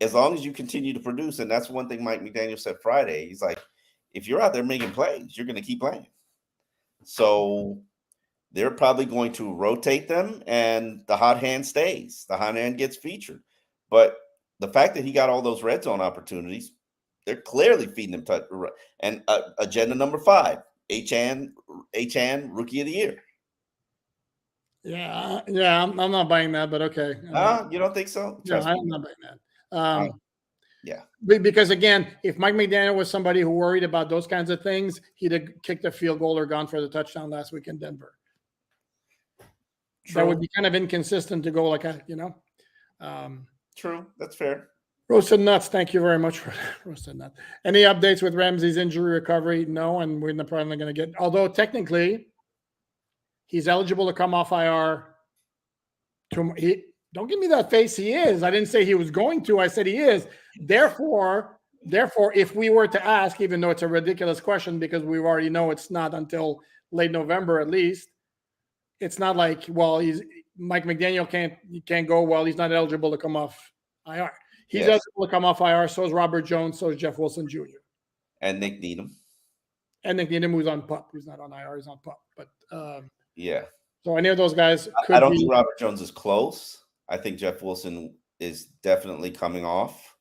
as long as you continue to produce, and that's one thing Mike McDaniel said Friday. He's like, if you're out there making plays, you're gonna keep playing. So they're probably going to rotate them, and the hot hand stays. The hot hand gets featured. But the fact that he got all those red zone opportunities, they're clearly feeding him touch. And agenda number 5, A-Chan, Rookie of the Year. Yeah, I'm not buying that, but okay. You don't think so? No, I'm not buying that. Yeah. Because again, if Mike McDaniel was somebody who worried about those kinds of things, he'd have kicked a field goal or gone for the touchdown last week in Denver. True. That would be kind of inconsistent to go like a, True. That's fair. Roasted Nuts, thank you very much for Roasted Nuts. Any updates with Ramsey's injury recovery? No, and we're probably going to get, although technically he's eligible to come off IR. Don't give me that face. He is. I didn't say he was going to. I said he is. Therefore, if we were to ask, even though it's a ridiculous question because we already know it's not until late November at least, it's not like, well, Mike McDaniel can't go. Well, he's not eligible to come off IR. He's eligible to come off IR. So is Robert Jones. So is Jeff Wilson Jr. And Nick Needham. Who's on PUP. Who's not on IR. He's on PUP. But yeah. So any of those guys could I don't think Robert Jones is close. I think Jeff Wilson is definitely coming off.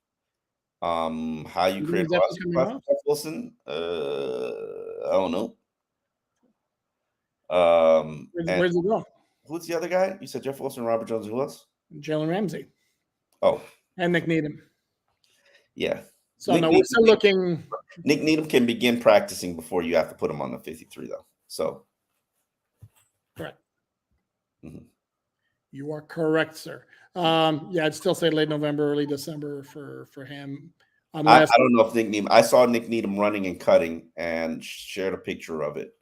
How you create Jeff Wilson? I don't know. Where's he go? Who's the other guy? You said Jeff Wilson, Robert Jones, and who else? Jalen Ramsey. Oh. And Nick Needham. Yeah. So we're still looking. Nick Needham can begin practicing before you have to put him on the 53, though. So. Correct. Mm-hmm. You are correct, sir. Yeah, I'd still say late November, early December for him. I Unless don't know if Nick Needham. I saw Nick Needham running and cutting and shared a picture of it.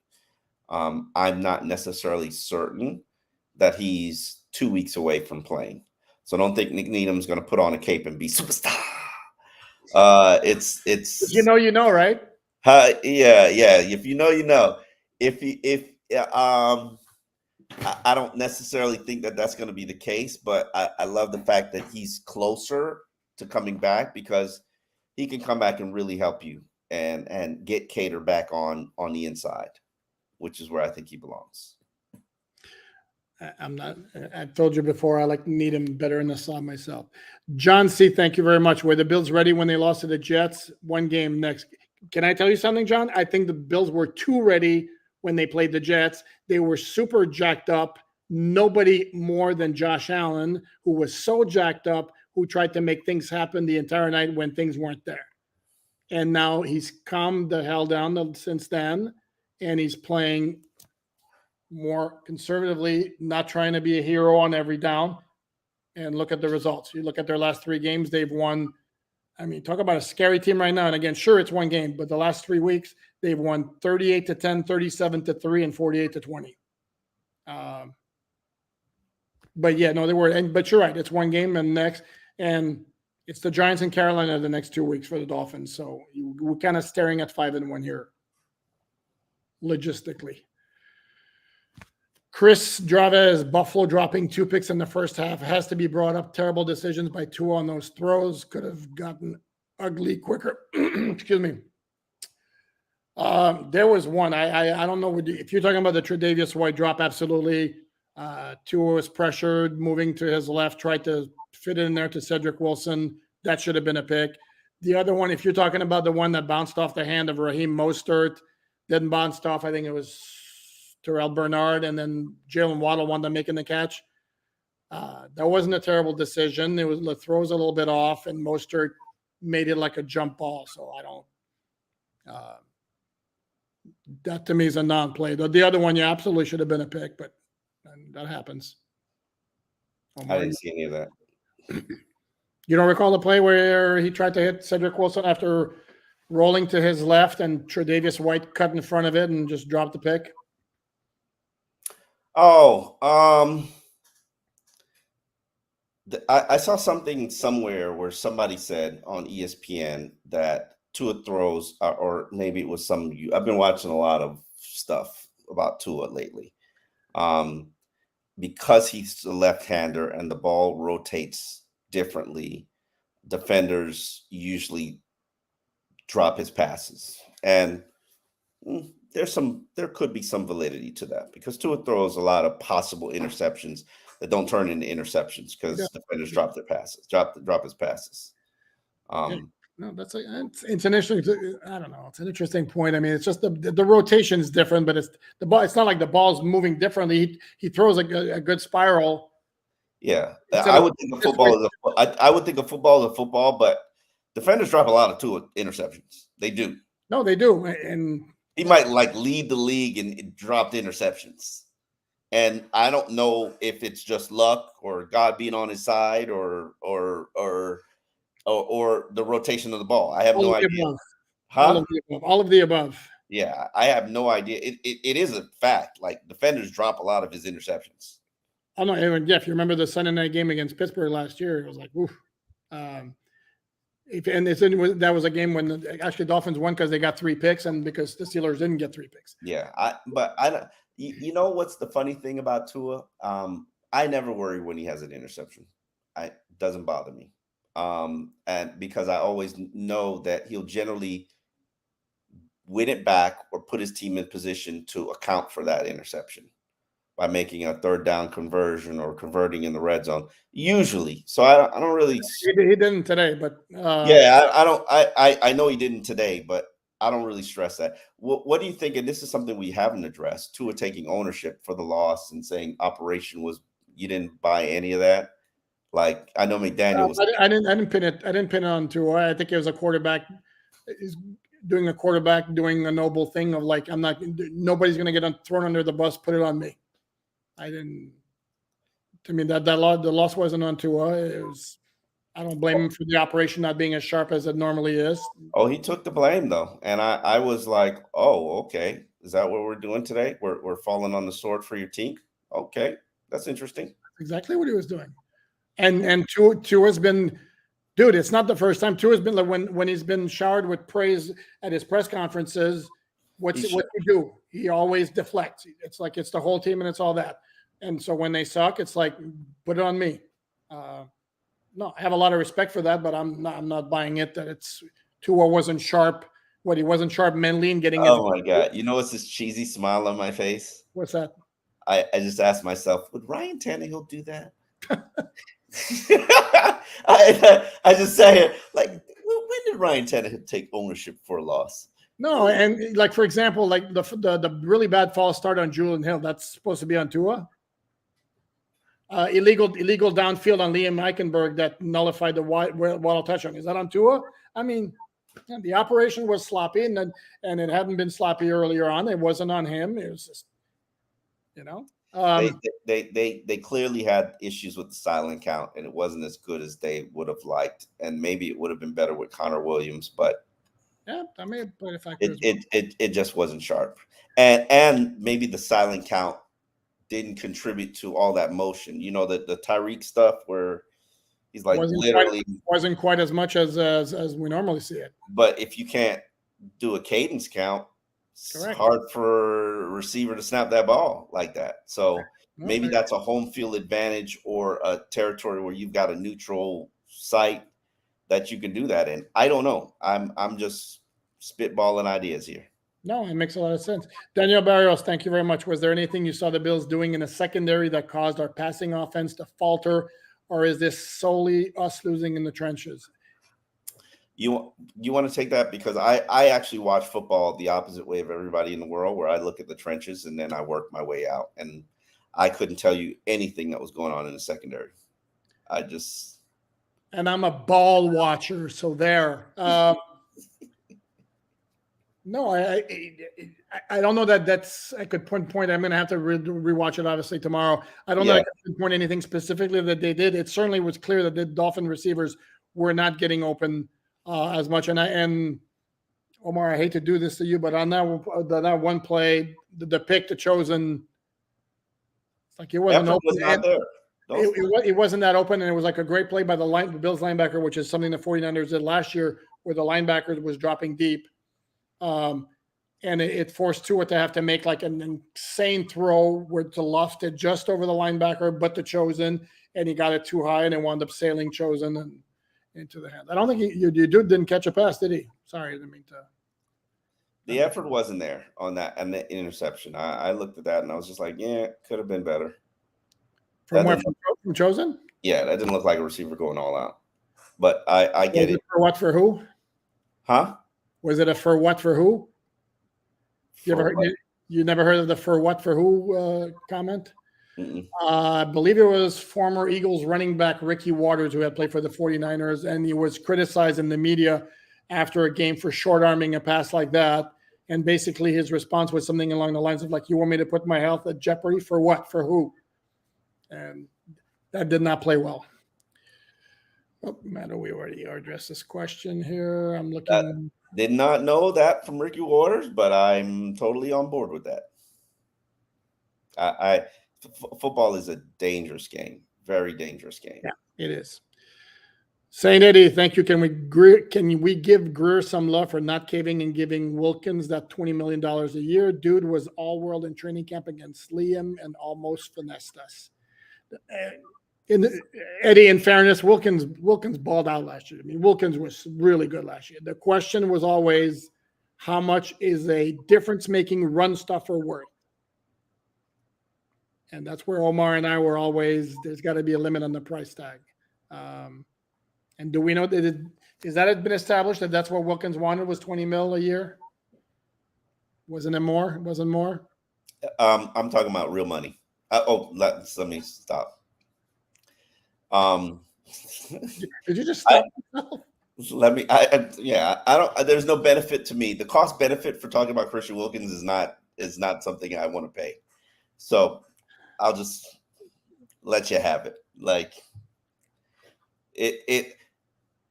I'm not necessarily certain that he's 2 weeks away from playing, so I don't think Nick Needham's going to put on a cape and be superstar. It's you know, right? yeah. If you know, you know. If I don't necessarily think that that's going to be the case, but I love the fact that he's closer to coming back because he can come back and really help you and get Cater back on the inside, which is where I think he belongs. I'm not. I told you before. I need him better in the slot myself. John C. Thank you very much. Were the Bills ready when they lost to the Jets? One game next. Can I tell you something, John? I think the Bills were too ready when they played the Jets. They were super jacked up. Nobody more than Josh Allen, who was so jacked up, who tried to make things happen the entire night when things weren't there. And now he's calmed the hell down since then, and he's playing more conservatively, not trying to be a hero on every down. And look at the results. You look at their last 3 games, they've won. I mean, talk about a scary team right now. And again, sure, it's one game, but the last 3 weeks, they've won 38-10, 37-3, and 48-20. But yeah, no, they were. But you're right. It's one game and next. And it's the Giants and Carolina the next 2 weeks for the Dolphins. So we're kind of staring at 5-1 here, logistically. Chris Draves, Buffalo dropping 2 picks in the first half has to be brought up. Terrible decisions by Tua on those throws. Could have gotten ugly quicker. Excuse me. There was one. I don't know if you're talking about the Tre'Davious White drop. Absolutely. Tua was pressured, moving to his left, tried to fit it in there to Cedric Wilson. That should have been a pick. The other one, if you're talking about the one that bounced off the hand of Raheem Mostert, didn't bounce off. I think it was Terrell Bernard, and then Jalen Waddle wound up making the catch. That wasn't a terrible decision. It was the throws a little bit off, and Mostert made it like a jump ball. So I don't. That to me is a non-play. The other one, yeah, absolutely should have been a pick, but that happens. I didn't see any of that. You don't recall the play where he tried to hit Cedric Wilson after rolling to his left, and Tre'Davious White cut in front of it and just dropped the pick? Oh, I saw something somewhere where somebody said on ESPN that Tua throws, or maybe it was I've been watching a lot of stuff about Tua lately. Because he's a left-hander and the ball rotates differently, defenders usually drop his passes. And there could be some validity to that because Tua throws a lot of possible interceptions that don't turn into interceptions because defenders drop their passes, drop his passes. No, it's an interesting. I don't know. It's an interesting point. I mean, it's just the rotation is different, but it's the ball. It's not like the ball's moving differently. He throws a good spiral. Yeah, I would think of football as a football, but defenders drop a lot of Tua interceptions. They do. No, they do, and he might lead the league in dropped interceptions. And I don't know if it's just luck or God being on his side or the rotation of the ball. I have no idea. All of the above. Yeah, I have no idea. It is a fact. Like defenders drop a lot of his interceptions. I know, and Jeff, you remember the Sunday night game against Pittsburgh last year? It was like, oof. That was a game when actually Dolphins won because they got 3 picks and because the Steelers didn't get 3 picks. Yeah, you know what's the funny thing about Tua? I never worry when he has an interception. It doesn't bother me. And because I always know that he'll generally win it back or put his team in position to account for that interception by making a 3rd down conversion or converting in the red zone. Usually, so I don't really. He didn't today, but I know he didn't today, but I don't really stress that. What do you think? And this is something we haven't addressed. Tua taking ownership for the loss and saying operation was you didn't buy any of that. Like I know McDaniel was. I didn't pin it. I didn't pin it on Tua. I think it was a quarterback. Is doing a noble thing of like nobody's going to get thrown under the bus. Put it on me. I didn't. I mean, the loss wasn't on Tua. It was. I don't blame him for the operation not being as sharp as it normally is. Oh, he took the blame though, and I was like, oh, okay, is that what we're doing today? We're falling on the sword for your team. Okay, that's interesting. Exactly what he was doing, and Tua's been, dude. It's not the first time Tua's been like when he's been showered with praise at his press conferences. What he do? He always deflects. It's like it's the whole team and it's all that. And so when they suck, it's like put it on me. No, I have a lot of respect for that, but I'm not buying it that it's Tua wasn't sharp. He wasn't sharp mentally and getting. Oh my God! You know what's this cheesy smile on my face? What's that? I just asked myself, would Ryan Tannehill do that? I just say it like, when did Ryan Tannehill take ownership for a loss? No, and like for example, like the really bad false start on Julian Hill, that's supposed to be on Tua. Illegal downfield on Liam Eichenberg that nullified the Waddle touchdown. Is that on Tua? I mean, the operation was sloppy, and it hadn't been sloppy earlier on. It wasn't on him. It was just, they clearly had issues with the silent count, and it wasn't as good as they would have liked. And maybe it would have been better with Connor Williams, but yeah, I may have played a factor. It just wasn't sharp, and maybe the silent count didn't contribute to all that motion. You know, the Tyreek stuff where he's like wasn't quite as much as we normally see it. But if you can't do a cadence count, it's hard for a receiver to snap that ball like that. So maybe that's a home field advantage or a territory where you've got a neutral site that you can do that in. I don't know. I'm just spitballing ideas here. No, it makes a lot of sense. Daniel Barrios, thank you very much. Was there anything you saw the Bills doing in the secondary that caused our passing offense to falter, or is this solely us losing in the trenches? You want to take that? Because I actually watch football the opposite way of everybody in the world, where I look at the trenches and then I work my way out. And I couldn't tell you anything that was going on in the secondary. And I'm a ball watcher, so there. No, I don't know that's. I could point. I'm going to have to rewatch it obviously tomorrow. I don't know. I could point anything specifically that they did. It certainly was clear that the Dolphin receivers were not getting open as much. And Omar, I hate to do this to you, but on that one play, the pick to Chosen, it's like it wasn't open. Was not there. It wasn't that open, and it was like a great play by the Bills linebacker, which is something the 49ers did last year, where the linebacker was dropping deep. And it forced Tua to have to make like an insane throw where to lofted just over the linebacker, but to Chosen, and he got it too high, and it wound up sailing Chosen and into the hand. I don't think your dude didn't catch a pass, did he? Sorry, I didn't mean to. The effort wasn't there on that and the interception. I looked at that and I was just like, yeah, it could have been better. From Chosen? Yeah, that didn't look like a receiver going all out. But I get it. For what, for who? Huh? Was it a for what, for who? You never heard of the for what, for who comment? I believe it was former Eagles running back Ricky Waters, who had played for the 49ers, and he was criticized in the media after a game for short-arming a pass like that. And basically his response was something along the lines of like, you want me to put my health at jeopardy? For what? For who? And that did not play well. Oh, Matt, we already addressed this question here. I'm looking. Did not know that from Ricky Waters, but I'm totally on board with that. Football is a dangerous game, very dangerous game. Yeah, it is. Saint Eddie, thank you. Can we give Greer some love for not caving and giving Wilkins that $20 million a year? Dude was all world in training camp against Liam and almost finessed us. Eddie, in fairness, Wilkins balled out last year. I mean, Wilkins was really good last year. The question was always, how much is a difference-making run stuffer worth? And that's where Omar and I were always, there's got to be a limit on the price tag. And do we know that has that been established that that's what Wilkins wanted was $20 million a year? Wasn't it more? It wasn't more? I'm talking about real money. Let me stop. Did you just stop? I don't. There's no benefit to me. The cost benefit for talking about Christian Wilkins is not something I want to pay. So I'll just let you have it. Like it.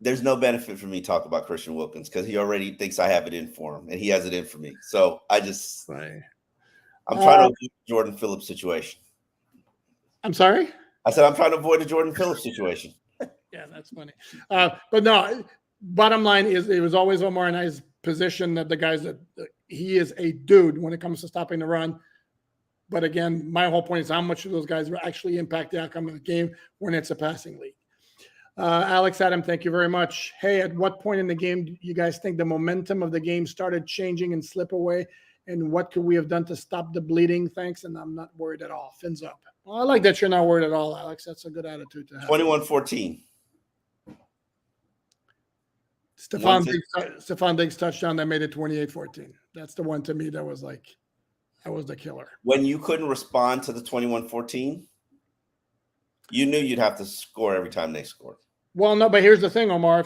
There's no benefit for me to talk about Christian Wilkins because he already thinks I have it in for him, and he has it in for me. So I'm trying to avoid the Jordan Phillips situation. I'm sorry? I said I'm trying to avoid the Jordan Phillips situation. Yeah, that's funny. But no, bottom line is it was always Omar and I's position that the guys that he is a dude when it comes to stopping the run. But again, my whole point is how much of those guys will actually impact the outcome of the game when it's a passing league. Alex Adam, thank you very much. Hey, at what point in the game do you guys think the momentum of the game started changing and slip away? And what could we have done to stop the bleeding? Thanks. And I'm not worried at all. Fins up. Well, I like that you're not worried at all, Alex. That's a good attitude to have. 21-14. Stephon Diggs touchdown that made it 28-14. That's the one to me that was the killer. When you couldn't respond to the 21-14, you knew you'd have to score every time they scored. Well, no, but here's the thing, Omar.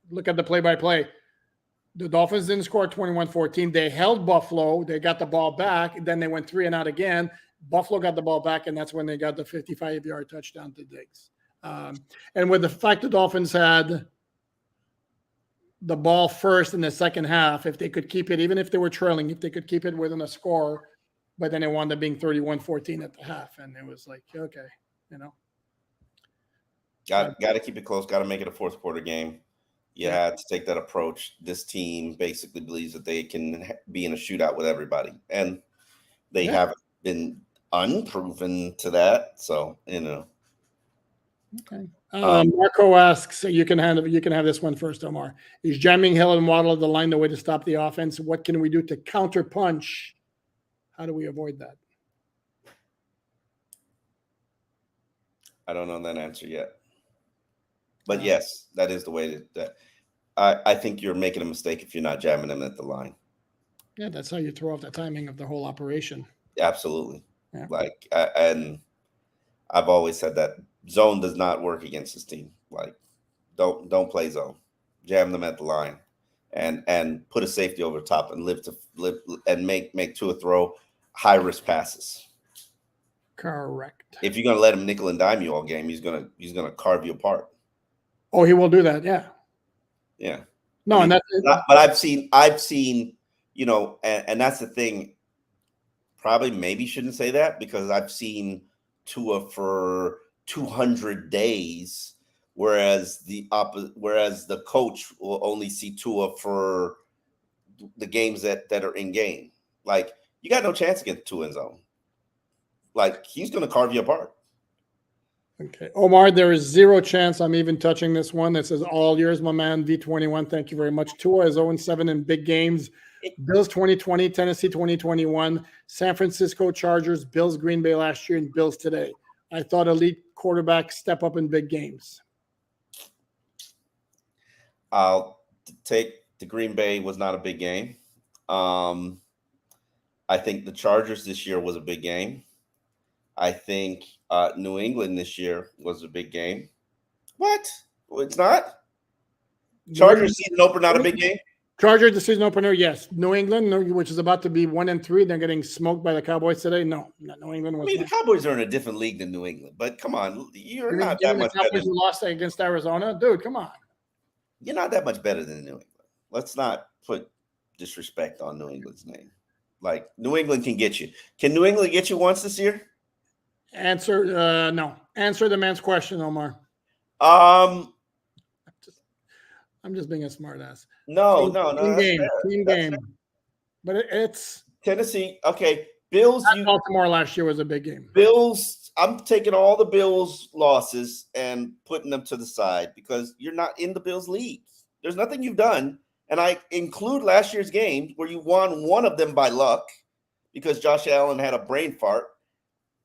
Look at the play-by-play. The Dolphins didn't score 21-14. They held Buffalo. They got the ball back. Then they went 3 and out again. Buffalo got the ball back, and that's when they got the 55-yard touchdown to Diggs. And with the fact the Dolphins had the ball first in the second half, if they could keep it, even if they were trailing, if they could keep it within a score, but then it wound up being 31-14 at the half. And it was like, okay, Got to keep it close. Got to make it a fourth quarter game. You had to take that approach. This team basically believes that they can be in a shootout with everybody, and they haven't been unproven to that. So Okay. Marco asks, you can have this one first, Omar. Is jamming Hill and Waddle at the line the way to stop the offense? What can we do to counter punch? How do we avoid that? I don't know that answer yet. But yes, that is the way that I think you're making a mistake if you're not jamming them at the line. Yeah, that's how you throw off the timing of the whole operation. Absolutely. Yeah. And I've always said that zone does not work against this team. Like, don't play zone. Jam them at the line, and put a safety over the top and live and make Tua throw high risk passes. Correct. If you're gonna let him nickel and dime you all game, he's gonna carve you apart. Oh, he will do that. Yeah. Yeah. No, and that's but I've seen, and that's the thing. Probably maybe shouldn't say that because I've seen Tua for 200 days, whereas the coach will only see Tua for the games that are in game. Like, you got no chance against Tua in zone. Like, he's going to carve you apart. Okay. Omar, there is zero chance I'm even touching this one. That says all yours, my man, V21. Thank you very much. Tua is 0-7 in big games. Bills 2020, Tennessee 2021, San Francisco Chargers, Bills Green Bay last year, and Bills today. I thought elite quarterbacks step up in big games. I'll take the Green Bay was not a big game. I think the Chargers this year was a big game. I think New England this year was a big game. What? Well, it's not? Chargers season opener, not a big game? Chargers, the season opener, yes. New England, which is about to be 1-3, they're getting smoked by the Cowboys today. No, New England was. The Cowboys are in a different league than New England, but come on, you're not that much better. Who lost against Arizona, dude? Come on, you're not that much better than New England. Let's not put disrespect on New England's name. Like, New England can get you. Can New England get you once this year? No. Answer the man's question, Omar. I'm just being a smart ass. No. Team game. But it's Tennessee. Okay. Bills. Baltimore last year was a big game. Bills. I'm taking all the Bills losses and putting them to the side because you're not in the Bills league. There's nothing you've done. And I include last year's game where you won one of them by luck because Josh Allen had a brain fart.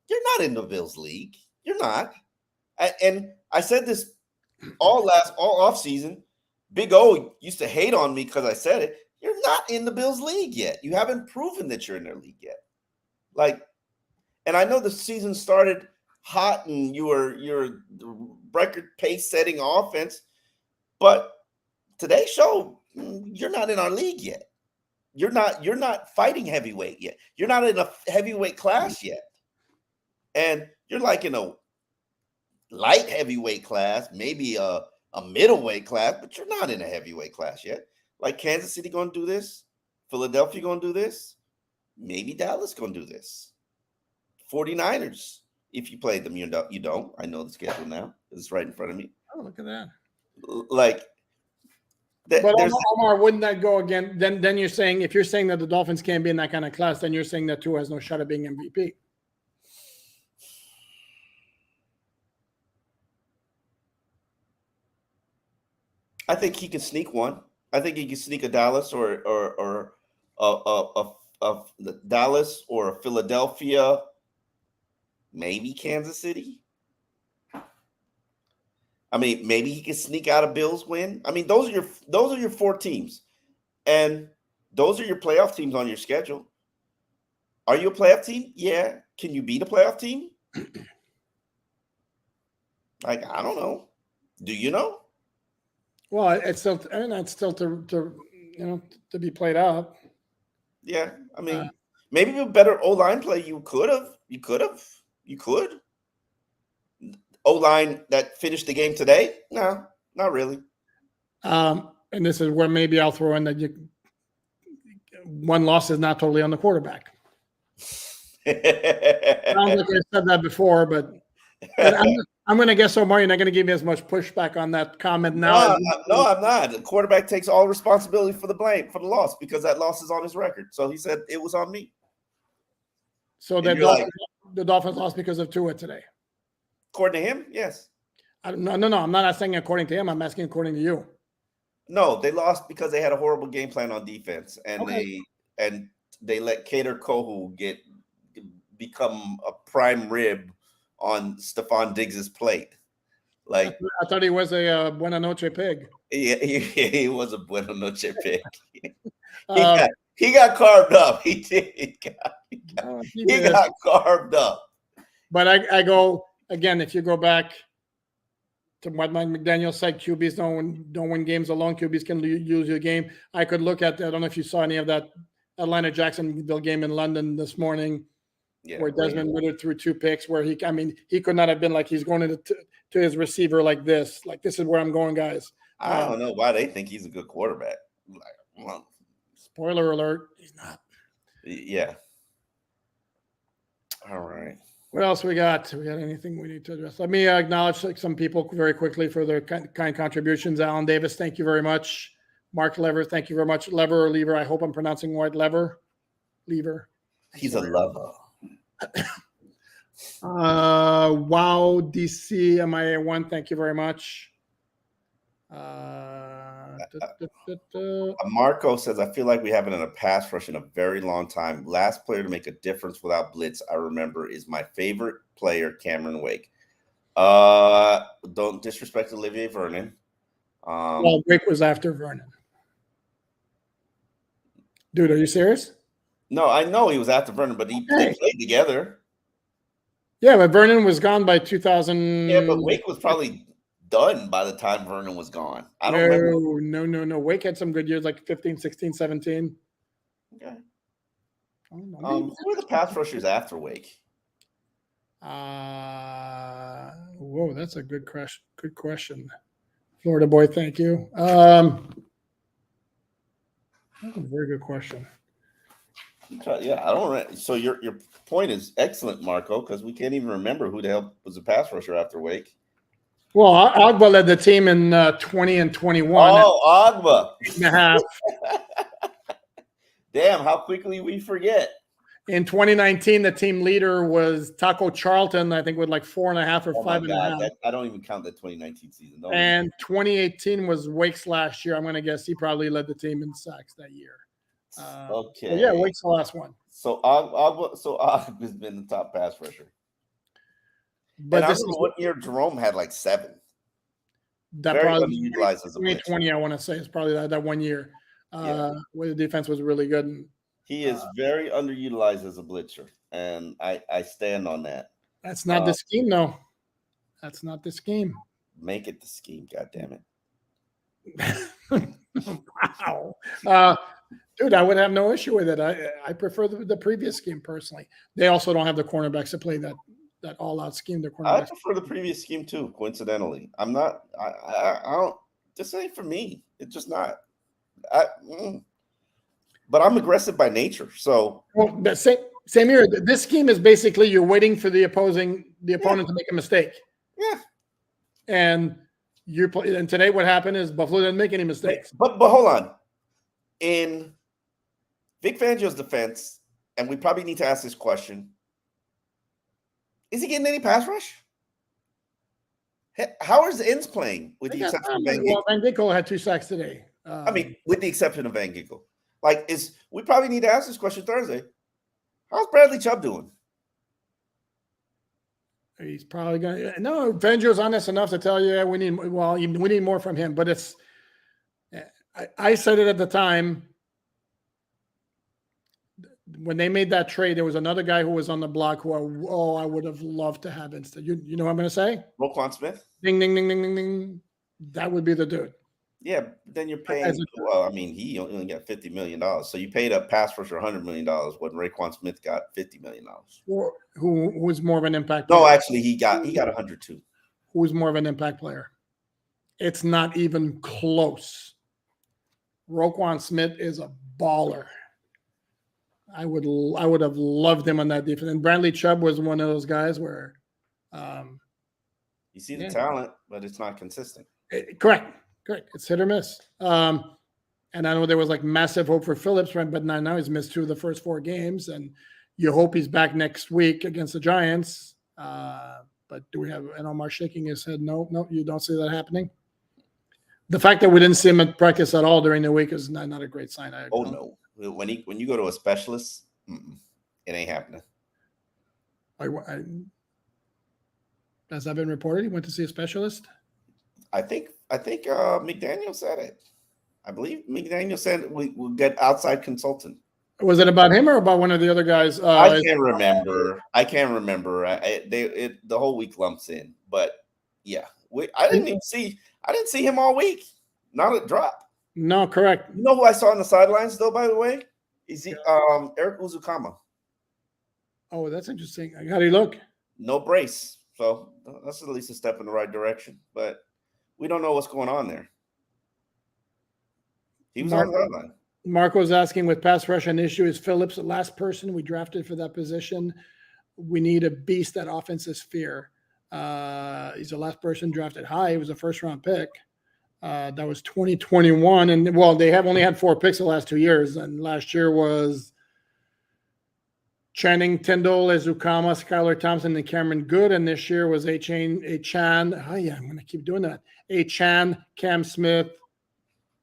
You're not in the Bills league. You're not. And I said this all off season. Big O used to hate on me because I said it. You're not in the Bills league yet. You haven't proven that you're in their league yet. Like, and I know the season started hot and you're record pace setting offense, but today's show, you're not in our league yet. You're not fighting heavyweight yet. You're not in a heavyweight class yet. And you're like in a light heavyweight class, maybe a middleweight class, but you're not in a heavyweight class yet. Like Kansas City going to do this, Philadelphia going to do this, maybe Dallas going to do this. 49ers, if you played them, you don't. I know the schedule now. It's right in front of me. Oh, look at that. Like, but Omar, wouldn't that go again? Then you're saying, if you're saying that the Dolphins can't be in that kind of class, then you're saying that Tua has no shot at being MVP. I think he can sneak one. I think he can sneak a Dallas or a Dallas or a Philadelphia, maybe Kansas City. I mean, maybe he can sneak out a Bills win. I mean, those are your 4 teams, and those are your playoff teams on your schedule. Are you a playoff team? Yeah. Can you beat a playoff team? Like, I don't know. Do you know? Well, it's still to be played out. Yeah, I mean, maybe with better O-line play, you could. O-line that finished the game today? No, not really. And this is where maybe I'll throw in that one loss is not totally on the quarterback. Sounds like I said that before, but I'm going to guess, Omar, you're not going to give me as much pushback on that comment now. No, I'm not. The quarterback takes all responsibility for the blame for the loss because that loss is on his record. So he said it was on me. So the Dolphins lost because of Tua today. According to him, yes. No. I'm not asking according to him. I'm asking according to you. No, they lost because they had a horrible game plan on defense, and they let Kader Kohu become a prime rib on Stephon Diggs's plate. Like, I thought he was a Buena Noche pig. Yeah, he was a Buena Noche pig. He got carved up. He did. He got carved up. But I go again. If you go back to what Mike McDaniel said, QBs don't win games alone. QBs can lose your game. I could look at. I don't know if you saw any of that Atlanta Jacksonville game in London this morning. Yeah, where Desmond Ritter threw 2 picks, where he could not have been like he's going to his receiver like this is where I'm going, guys. I don't know why they think he's a good quarterback. Like, spoiler alert, he's not. Yeah. All right. What else we got? We got anything we need to address? Let me acknowledge some people very quickly for their kind contributions. Alan Davis, thank you very much. Mark Lever, thank you very much. Lever or Lever, I hope I'm pronouncing right. Lever. He's a lover. Wow, DC MIA1, thank you very much. Marco says, I feel like we haven't had a pass rush in a very long time. Last player to make a difference without blitz, I remember, is my favorite player, Cameron Wake. Don't disrespect Olivier Vernon. Well, Wake was after Vernon. Dude, are you serious? No, I know he was after Vernon, but they played together. Yeah, but Vernon was gone by 2000. Yeah, but Wake was probably done by the time Vernon was gone. I don't remember. No. Wake had some good years, like 15, 16, 17. Okay. Who are the pass rushers after Wake? Whoa, that's a good question. Florida boy, thank you. That's a very good question. Yeah, I don't. So your point is excellent, Marco, because we can't even remember who the hell was the pass rusher after Wake. Well, Agba led the team in 20 and 21. Oh, Agba. 8.5. Damn, how quickly we forget. In 2019, the team leader was Taco Charlton, I think, with like 4.5 or 5.5. I don't even count the 2019 season. And 2018 was Wake's last year. I'm going to guess he probably led the team in sacks that year. Okay. Well, yeah, Wake's the last one. So Agba has been the top pass rusher. But I remember what year Jerome had like 7. That very probably underutilized as a 2020, I want to say, is probably that 1 year where the defense was really good. And, he is very underutilized as a blitzer, and I stand on that. That's not the scheme, though. That's not the scheme. Make it the scheme, goddammit. Wow. Dude, I would have no issue with it. I prefer the previous scheme personally. They also don't have the cornerbacks to play that that all-out scheme. The I cornerbacks. prefer the previous scheme too. Coincidentally, I'm not. I don't. This ain't for me. It's just not. But I'm aggressive by nature, so. Well, the same here. This scheme is basically you're waiting for the opponent to make a mistake. Yeah. And and today what happened is Buffalo didn't make any mistakes. But hold on. In Vic Fangio's defense, and we probably need to ask this question: is he getting any pass rush? How is the ends playing with the exception of Van Ginkel? Well, Van Ginkel had 2 sacks today. I mean, with the exception of Van Ginkel. Like, we probably need to ask this question Thursday. How's Bradley Chubb doing? He's probably going to. No, Fangio's honest enough to tell you we need more from him. But it's. I said it at the time when they made that trade. There was another guy who was on the block who I would have loved to have instead. You know what I'm going to say? Roquan Smith. Ding ding ding ding ding ding. That would be the dude. Yeah, then you're paying. Well, I mean, he only got $50 million, so you paid a pass rusher $100 million when Raekwon Smith got $50 million. Who was more of an impact? No, player? actually, he got 100 too. Who was more of an impact player? It's not even close. Roquan Smith is a baller. I would have loved him on that defense. And Bradley Chubb was one of those guys where you see the talent, but it's not consistent. Correct. It's hit or miss. And I know there was like massive hope for Phillips, right? But now he's missed 2 of the first 4 games, and you hope he's back next week against the Giants. But do we have? And Omar shaking his head. No, you don't see that happening. The fact that we didn't see him at practice at all during the week is not a great sign. No, when you go to a specialist, it ain't happening. Has that been reported? He went to see a specialist. I think McDaniel said it. I believe McDaniel said we'll get outside consultant. Was it about him or about one of the other guys? I can't remember. The whole week lumps in, but yeah, I didn't see him all week. Not a drop. No, correct. You know who I saw on the sidelines though? By the way, is Eric Uzukama. Oh, that's interesting. How do you look? No brace, so that's at least a step in the right direction. But we don't know what's going on there. He was on the sideline. Marco's asking, with pass rush an issue, is Phillips the last person we drafted for that position? We need a beast that offensive sphere. He's the last person drafted high. He was a first-round pick. That was 2021. And, well, they have only had 4 picks the last 2 years. And last year was Channing Tindall, Ezukama, Skylar Thompson, and Cameron Good. And this year was Achan. Oh, yeah, I'm going to keep doing that. Achan, Cam Smith,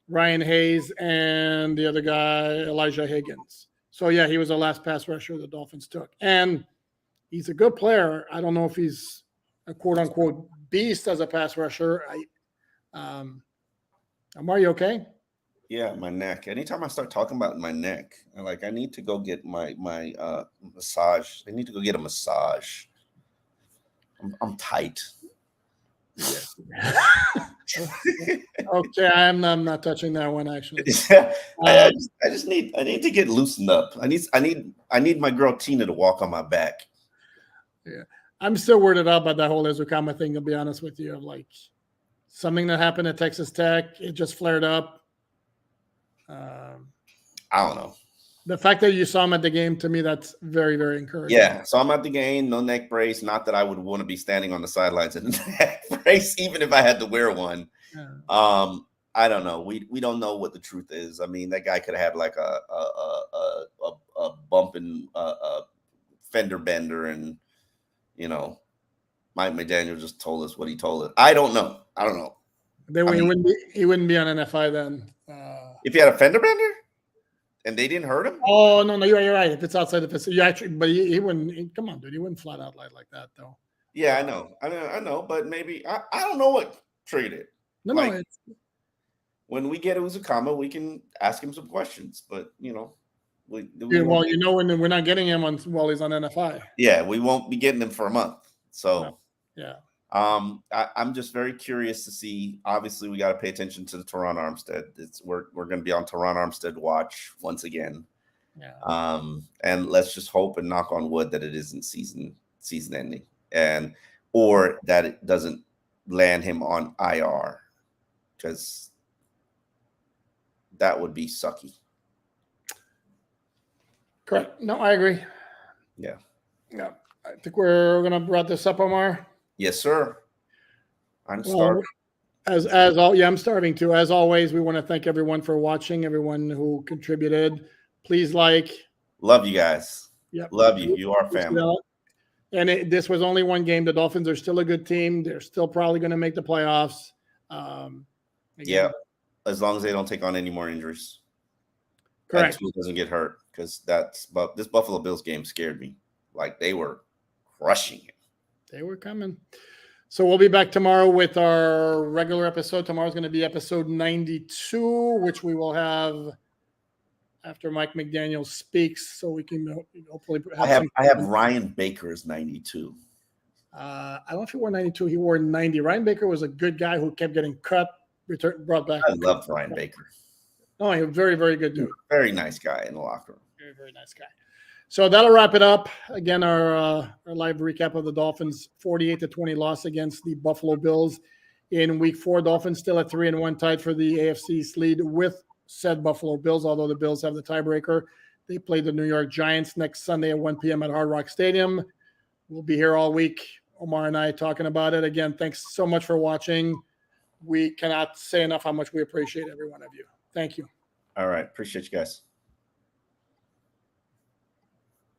Ryan Hayes, and the other guy, Elijah Higgins. So, yeah, he was the last pass rusher the Dolphins took. And he's a good player. I don't know if he's a quote-unquote beast as a pass rusher. Are you okay? Yeah, my neck. Anytime I start talking about my neck, I need to go get my massage. I need to go get a massage. I'm tight. Okay, I'm not touching that one actually. I need to get loosened up. I need my girl Tina to walk on my back. Yeah, I'm still weirded out by that whole Ezukama thing. To be honest with you, of like something that happened at Texas Tech, it just flared up. I don't know. The fact that you saw him at the game, to me, that's very, very encouraging. Yeah, so I'm at the game, no neck brace. Not that I would want to be standing on the sidelines in a neck brace, even if I had to wear one. Yeah. I don't know. We don't know what the truth is. I mean, that guy could have had like a bump and a fender bender, and Mike McDaniel just told us what he told us. I don't know. He wouldn't be on NFI then. If he had a fender bender and they didn't hurt him? Oh, no, you're right. If it's outside the facility, but he wouldn't. Come on, dude. He wouldn't flat out lie like that, though. Yeah, I know, but maybe I don't know what triggered it. No. When we get Uzukama, we can ask him some questions, but when we're not getting him while he's on NFI. Yeah, we won't be getting him for a month. So yeah. I'm just very curious to see. Obviously, we got to pay attention to the Teron Armstead. We're going to be on Teron Armstead watch once again. Yeah. And let's just hope and knock on wood that it isn't season ending. or that it doesn't land him on IR, because that would be sucky. Correct. No, I agree. Yeah. Yeah. I think we're going to wrap this up, Omar. Yes, sir. I'm Well, starving. I'm starving too. As always, we want to thank everyone for watching, everyone who contributed. Please Love you guys. Yep. Love you. You are family. And this was only one game. The Dolphins are still a good team. They're still probably going to make the playoffs. Yeah, as long as they don't take on any more injuries. Correct. And doesn't get hurt, because this Buffalo Bills game scared me. Like, they were crushing it. They were coming. So we'll be back tomorrow with our regular episode. Tomorrow's going to be episode 92, which we will have after Mike McDaniel speaks, so we can hopefully have I have Ryan Baker as 92. I don't know if he wore 92. He wore 90. Ryan Baker was a good guy who kept getting cut, brought back. I loved Ryan Baker. Oh, he was a very, very good dude. Very nice guy in the locker room. Very, very nice guy. So that'll wrap it up. Again, our live recap of the Dolphins' 48-20 loss against the Buffalo Bills in Week 4. Dolphins still at 3-1, tied for the AFC East lead with said Buffalo Bills, although the Bills have the tiebreaker. They play the New York Giants next Sunday at 1 p.m. at Hard Rock Stadium. We'll be here all week, Omar and I, talking about it. Again, thanks so much for watching. We cannot say enough how much we appreciate every one of you. Thank you. All right. Appreciate you guys.